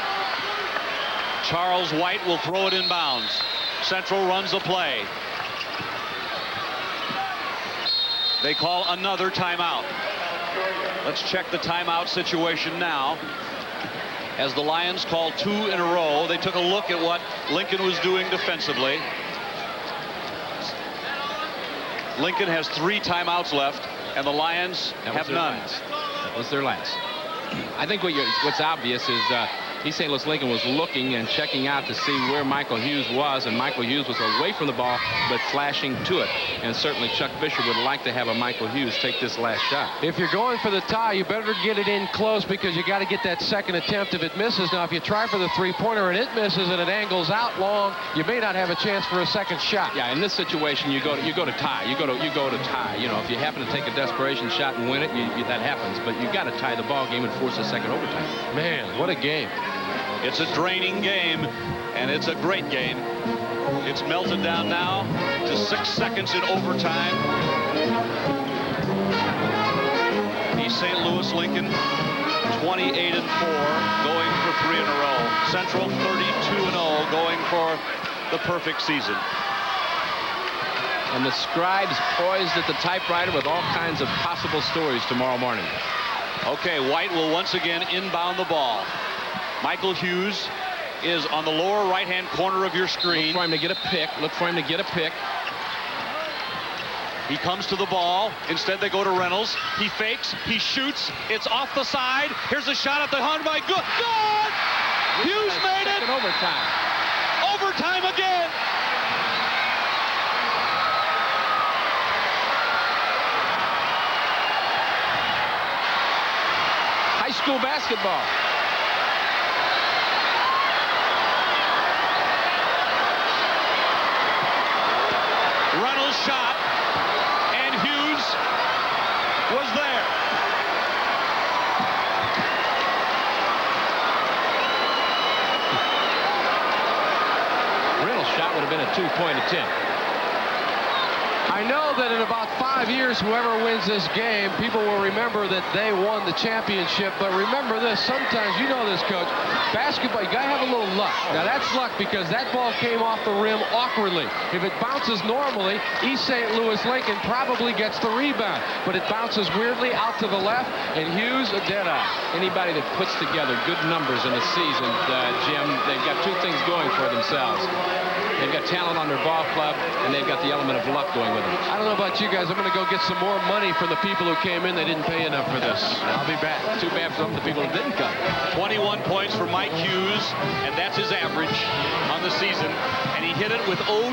Charles White will throw it in bounds. Central runs the play. They call another timeout. Let's check the timeout situation now. As the Lions called 2 in a row, they took a look at what Lincoln was doing defensively. Lincoln has 3 timeouts left, and the Lions have none. That was their last. I think what's obvious is East St. Louis Lincoln was looking and checking out to see where Michael Hughes was, and Michael Hughes was away from the ball but flashing to it. And certainly Chuck Fisher would like to have a Michael Hughes take this last shot. If you're going for the tie, you better get it in close, because you got to get that second attempt if it misses. Now, if you try for the three-pointer and it misses and it angles out long, you may not have a chance for a second shot. Yeah, in this situation, you go to tie. You go to tie. You know, if you happen to take a desperation shot and win it, that happens. But you got to tie the ball game and force a second overtime. Man, what a game! It's a draining game, and it's a great game. It's melted down now to 6 seconds in overtime. East St. Louis Lincoln 28-4, going for 3 in a row. Central 32-0, going for the perfect season. And the scribes poised at the typewriter with all kinds of possible stories tomorrow morning. Okay, White will once again inbound the ball. Michael Hughes is on the lower right-hand corner of your screen. Look for him to get a pick. Look for him to get a pick. He comes to the ball. Instead, they go to Reynolds. He fakes. He shoots. It's off the side. Here's a shot at the 100 by good. Good! Hughes made it. Overtime. Overtime again. High school basketball. Reynolds shot, and Hughes was there. Reynolds' shot would have been a 2-point attempt. I know that in about 5 years, whoever wins this game, people will remember that they won the championship. But remember this, sometimes, you know this, Coach, basketball, you got to have a little luck. Now, that's luck because that ball came off the rim awkwardly. If it bounces normally, East St. Louis Lincoln probably gets the rebound. But it bounces weirdly out to the left, and Hughes a dead eye. Anybody that puts together good numbers in a season, Jim, they've got 2 things going for themselves. They've got talent on their ball club, and they've got the element of luck going with them. I don't know about you guys. I'm going to go get some more money from the people who came in. They didn't pay enough for this. I'll be back. Too bad for some of the people who didn't come. 21 points for Mike Hughes, and that's his average on the season. And he hit it with 0-2,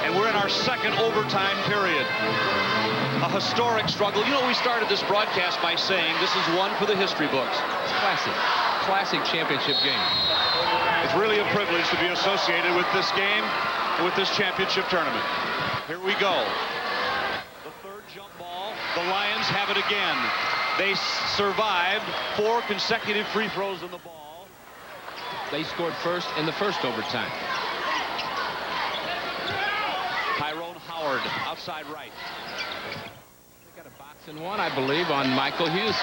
and we're in our second overtime period. A historic struggle. You know, we started this broadcast by saying this is one for the history books. It's classic. Classic championship game. It's really a privilege to be associated with this game, with this championship tournament. Here we go. The third jump ball. The Lions have it again. They survived 4 consecutive free throws in the ball. They scored first in the first overtime. Tyrone Howard, outside right. They got a box and one, I believe, on Michael Hughes.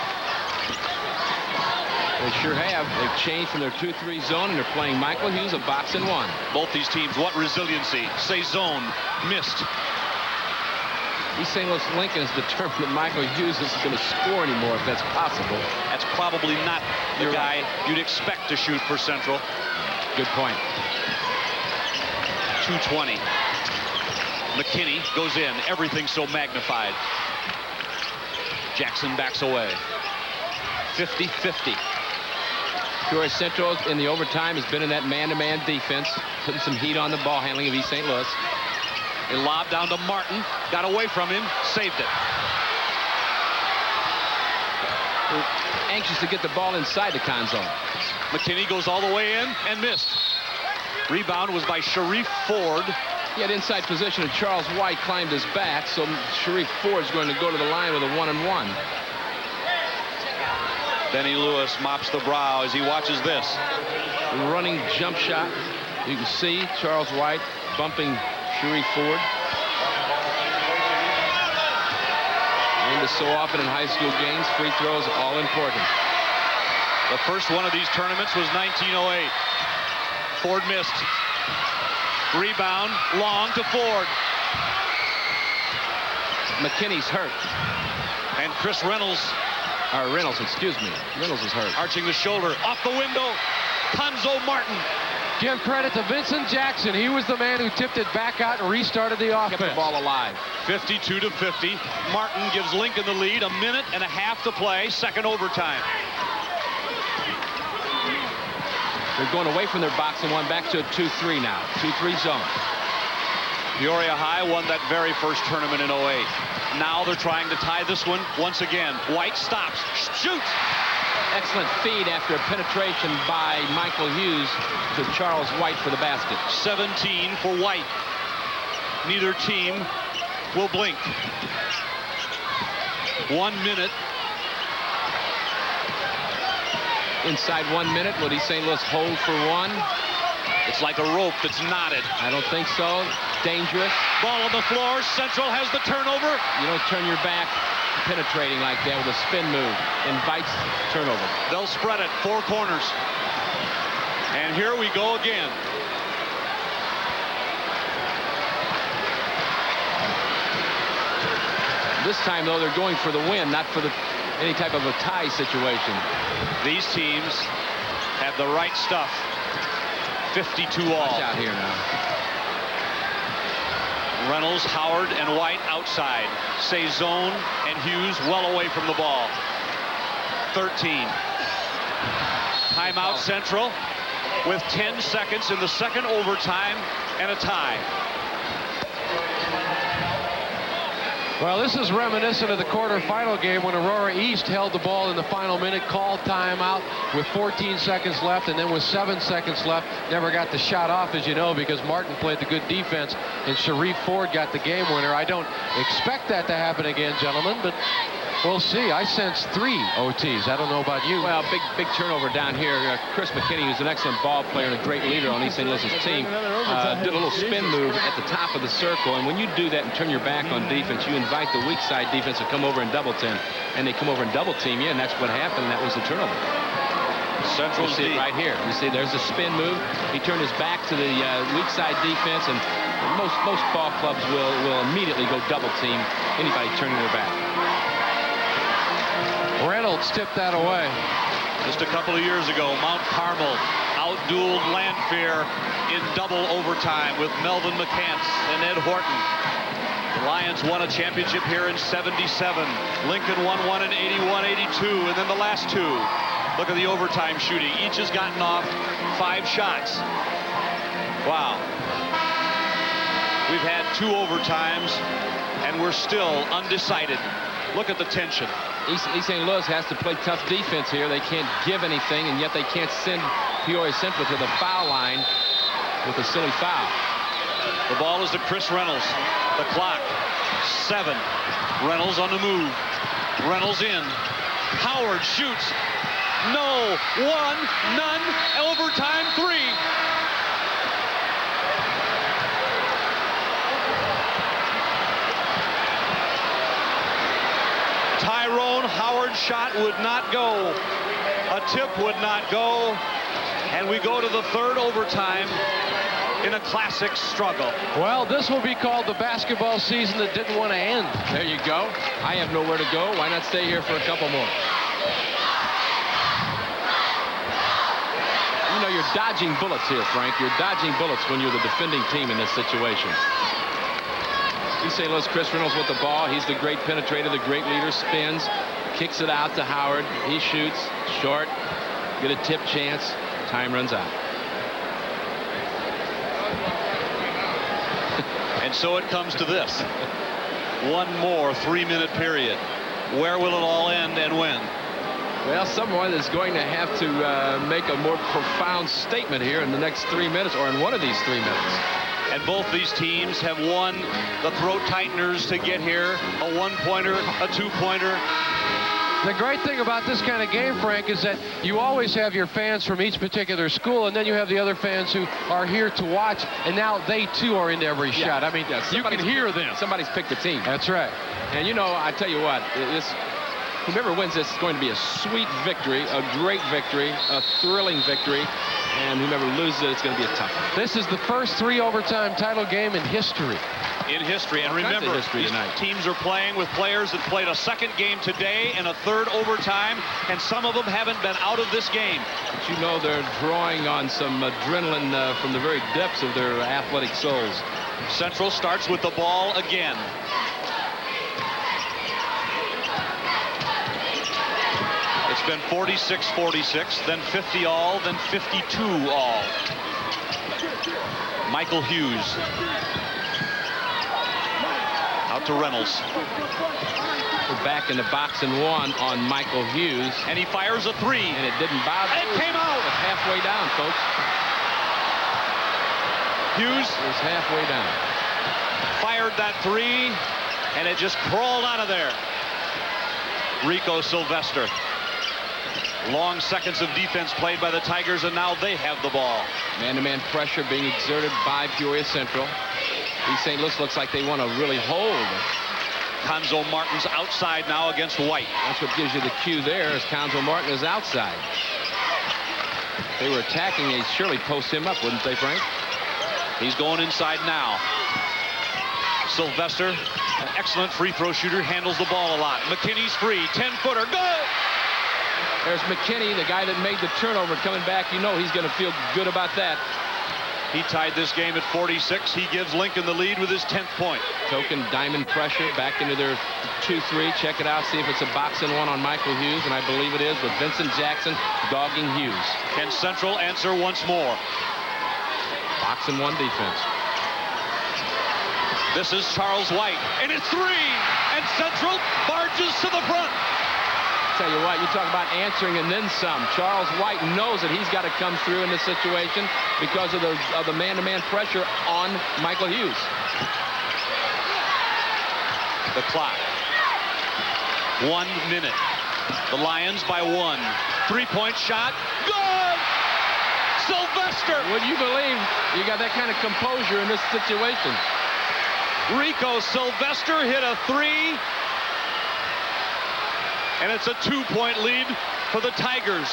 They sure have. They've changed from their 2-3 zone, and they're playing Michael Hughes a box and one. Both these teams, what resiliency. Say zone, missed. East St. Louis Lincoln is determined that Michael Hughes isn't going to score anymore if that's possible. That's probably not the guy you'd expect to shoot for Central. Good point. 2:20. McKinney goes in. Everything so magnified. Jackson backs away. 50-50. Peoria Central in the overtime has been in that man-to-man defense, putting some heat on the ball handling of East St. Louis. A lob down to Martin. Got away from him. Saved it. We're anxious to get the ball inside the con zone. McKinney goes all the way in and missed. Rebound was by Sharif Ford. He had inside position, and Charles White climbed his back, so Sharif Ford's going to go to the line with a 1-and-1. Benny Lewis mops the brow as he watches this. Running jump shot. You can see Charles White bumping Sharif Ford. And as so often in high school games, free throws all important. The first one of these tournaments was 1908. Ford missed. Rebound long to Ford. McKinney's hurt. And Chris Reynolds. Reynolds, excuse me. Reynolds is hurt. Arching the shoulder. Off the window. Conzo Martin. Give credit to Vincent Jackson. He was the man who tipped it back out and restarted the offense. Kept the ball alive. 52-50. Martin gives Lincoln the lead. 1.5 minutes to play. Second overtime. They're going away from their boxing one, back to a 2-3 now. 2-3 zone. Peoria High won that very first tournament in 08. Now they're trying to tie this one once again. White stops, shoots. Excellent feed after a penetration by Michael Hughes to Charles White for the basket. 17 for White. Neither team will blink. 1 minute. Inside 1 minute, would East St. Louis hold for one? It's like a rope that's knotted. I don't think so. Dangerous. Ball on the floor. Central has the turnover. You don't turn your back penetrating like that with a spin move. Invites turnover. They'll spread it. 4 corners. And here we go again. This time, though, they're going for the win, not for any type of a tie situation. These teams have the right stuff. 52 all. Watch out here now. Reynolds, Howard, and White outside. Say zone, and Hughes well away from the ball. 13. Timeout Central with 10 seconds in the second overtime and a tie. Well, this is reminiscent of the quarterfinal game when Aurora East held the ball in the final minute, called timeout with 14 seconds left, and then with 7 seconds left, never got the shot off, as you know, because Martin played the good defense and Sharif Ford got the game winner. I don't expect that to happen again, gentlemen, but we'll see. I sense 3 OTs. I don't know about you. Well, big turnover down here. Chris McKinney, who's an excellent ball player and a great leader on East St. Louis's team, did a little spin move at the top of the circle. And when you do that and turn your back on defense, you invite the weak side defense to come over and double team. And they come over and double team you, and that's what happened. And that was the turnover. Central, you see it right here. You see there's a spin move. He turned his back to the weak side defense, and most ball clubs will immediately go double team anybody turning their back. Reynolds tipped that away. Just a couple of years ago, Mount Carmel outdueled Lanphier in double overtime with Melvin McCants and Ed Horton. The Lions won a championship here in 77. Lincoln won one in 81, 82, and then the last 2. Look at the overtime shooting. Each has gotten off 5 shots. Wow. We've had 2 overtimes, and we're still undecided. Look at the tension. East St. Louis has to play tough defense here. They can't give anything, and yet they can't send Peoria Central to the foul line with a silly foul. The ball is to Chris Reynolds. The clock, 7. Reynolds on the move. Reynolds in. Howard shoots. No. 1, none. Overtime 3. Tyrone Howard's shot would not go. A tip would not go. And we go to the 3rd overtime in a classic struggle. Well, this will be called the basketball season that didn't want to end. There you go. I have nowhere to go. Why not stay here for a couple more? You know, you're dodging bullets here, Frank. You're dodging bullets when you're the defending team in this situation. East St. Louis, Chris Reynolds with the ball. He's the great penetrator, the great leader. Spins, kicks it out to Howard. He shoots, short, get a tip chance. Time runs out. And so it comes to this. One more 3-minute period. Where will it all end and when? Well, someone is going to have to make a more profound statement here in the next 3 minutes, or in one of these 3 minutes. And both these teams have won the throat tighteners to get here. A 1-pointer, a 2-pointer. The great thing about this kind of game, Frank, is that you always have your fans from each particular school, and then you have the other fans who are here to watch, and now they too are into every shot. I mean, you can hear them. Somebody's picked the team. That's right. And you know, I tell you what, whomever wins this is going to be a sweet victory, a great victory, a thrilling victory. And whomever loses it, it's going to be a tough one. This is the first 3 overtime title game in history. in history. And All kinds of remember, history these tonight. teams are playing with players that played a second game today and a third overtime, and some of them haven't been out of this game. But you know they're drawing on some adrenaline from the very depths of their athletic souls. Central starts with the ball again. It's been 46-46, then 50 all, then 52 all. Michael Hughes. Out to Reynolds. We're back in the box and one on Michael Hughes. And he fires a three. And it didn't bother. It came out. It's halfway down, folks. Hughes is halfway down. Fired that three, and it just crawled out of there. Rico Sylvester. Long seconds of defense played by the Tigers, and now they have the ball. Man-to-man pressure being exerted by Peoria Central. East St. Louis looks like they want to really hold. Conzo Martin's outside now against White. That's what gives you the cue there, as Conzo Martin is outside. If they were attacking, they'd surely post him up, wouldn't they, Frank? He's going inside now. Sylvester, an excellent free throw shooter, handles the ball a lot. McKinney's free, 10-footer, good! There's McKinney, the guy that made the turnover, coming back. You know he's going to feel good about that. He tied this game at 46. He gives Lincoln the lead with his 10th point. Token diamond pressure back into their 2-3. Check it out, see if it's a box and one on Michael Hughes, and I believe it is, with Vincent Jackson dogging Hughes. Can Central answer once more? Box and one defense. This is Charles White, and it's three, and Central barges to the front. Tell you what, you talk about answering and then some. Charles White knows that he's got to come through in this situation because of the man-to-man pressure on Michael Hughes. The clock. 1 minute. The Lions by one. Three-point shot. Good! Sylvester! Would you believe you got that kind of composure in this situation? Rico Sylvester hit a three. And it's a 2-point lead for the Tigers.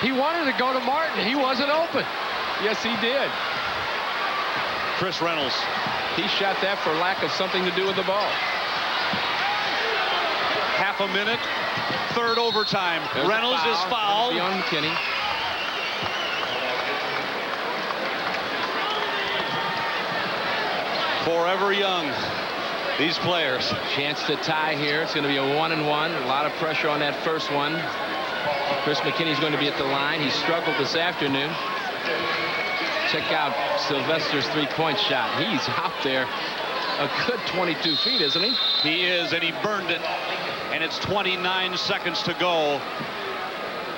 He wanted to go to Martin. He wasn't open. Yes, he did. Chris Reynolds. He shot that for lack of something to do with the ball. Half a minute. Third overtime. There's Reynolds is fouled. On McKinney. Forever young. These players. Chance to tie here. It's going to be a 1-and-1. A lot of pressure on that first one. Chris McKinney's going to be at the line. He struggled this afternoon. Check out Sylvester's three-point shot. He's out there a good 22 feet, isn't he? He is, and he burned it. And it's 29 seconds to go.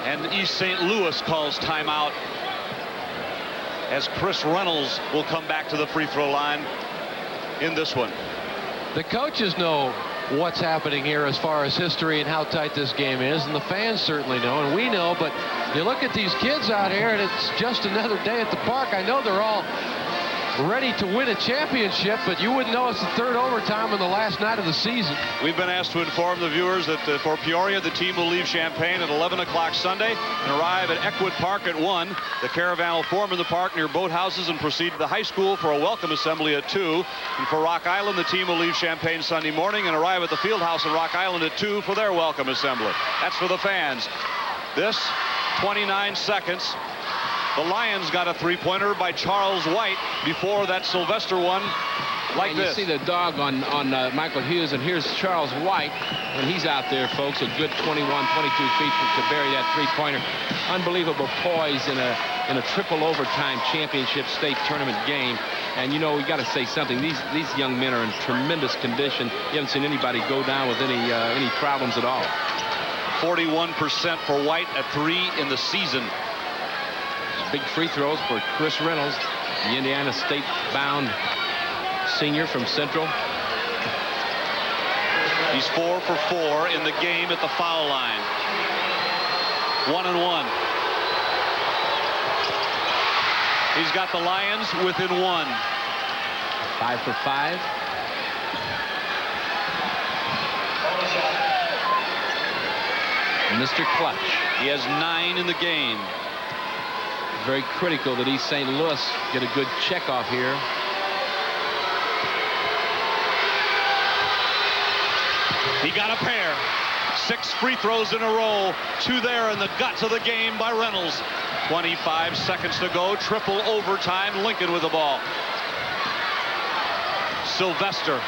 And East St. Louis calls timeout as Chris Reynolds will come back to the free throw line in this one. The coaches know what's happening here as far as history and how tight this game is, and the fans certainly know, and we know, but you look at these kids out here, and it's just another day at the park. I know they're all ready to win a championship, but you wouldn't know it's the third overtime on the last night of the season. We've been asked to inform the viewers that for Peoria, the team will leave Champaign at 11 o'clock Sunday and arrive at Eckwood Park at 1. The caravan will form in the park near boathouses and proceed to the high school for a welcome assembly at 2. And for Rock Island, the team will leave Champaign Sunday morning and arrive at the field house in Rock Island at 2 for their welcome assembly. That's for the fans. This, 29 seconds. The Lions got a three-pointer by Charles White before that Sylvester one, like and this. You see the dog on Michael Hughes, and here's Charles White, and he's out there, folks, a good 21, 22 feet to bury that three-pointer. Unbelievable poise in a triple overtime championship state tournament game. And you know, we got to say something. These young men are in tremendous condition. You haven't seen anybody go down with any problems at all. 41% for White at 3 in the season. Big free throws for Chris Reynolds, the Indiana State-bound senior from Central. He's 4 for 4 in the game at the foul line. 1-and-1. He's got the Lions within 1. 5 for 5. Mr. Clutch. He has 9 in the game. Very critical that East St. Louis get a good check off here. He got a pair. 6 free throws in a row. 2 there in the guts of the game by Reynolds. 25 seconds to go. Triple overtime. Lincoln with the ball. Sylvester.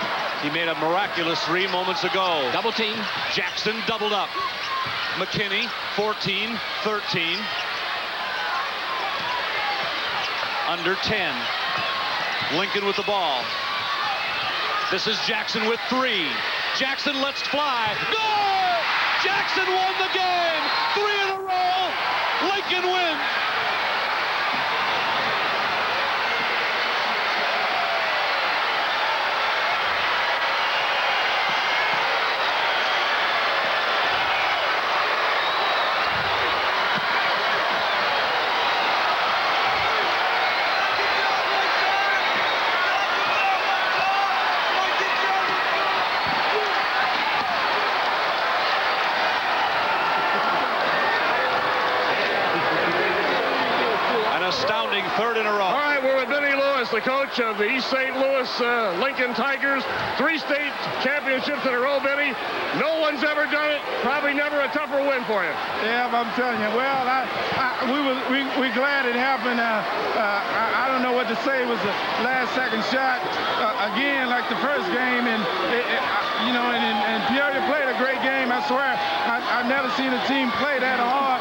He made a miraculous 3 moments ago. Double team. Jackson doubled up. McKinney, 14, 13. Under 10. Lincoln with the ball. This is Jackson with 3. Jackson lets fly. Goal! Jackson won the game. 3 in a row. Lincoln wins. Third in a row. All right, we're with Benny Lewis, the coach of the East St. Louis Lincoln Tigers. 3 state championships in a row, Benny. No one's ever done it. Probably never a tougher win for you. Yeah, I'm telling you. Well, we're glad it happened. I don't know what to say. It was the last second shot. Again, like the first game, and Peoria played a great game. I swear, I've never seen a team play that hard.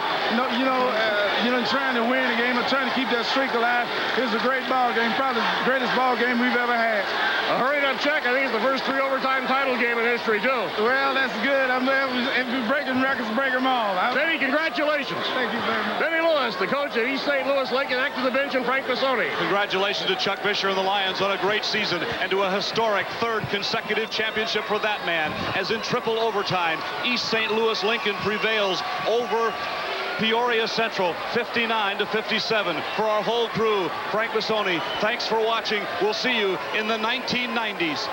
Trying to win a game or trying to keep that streak alive. It was a great ball game, probably the greatest ball game we've ever had. A hurried up check. I think it's the first 3 overtime title game in history, too. Well, that's good. If we're breaking records, break them all. Benny, congratulations. Thank you very much. Benny Lewis, the coach at East St. Louis Lincoln, next to the bench, and Frank Bissoni. Congratulations to Chuck Fisher and the Lions on a great season and to a historic 3rd consecutive championship for that man. As in triple overtime, East St. Louis Lincoln prevails over Peoria Central, 59-57. For our whole crew, Frank Bissoni, thanks for watching. We'll see you in the 1990s.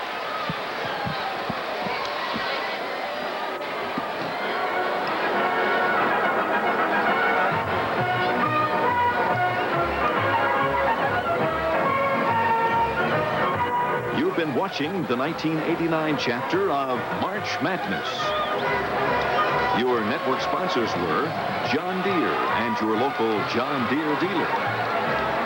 You've been watching the 1989 chapter of March Madness. Your network sponsors were John Deere and your local John Deere dealer.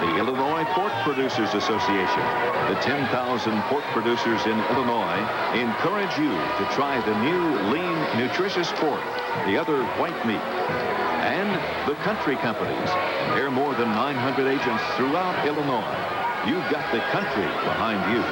The Illinois Pork Producers Association. The 10,000 pork producers in Illinois encourage you to try the new lean, nutritious pork, the other white meat. And the country companies. There are more than 900 agents throughout Illinois. You've got the country behind you.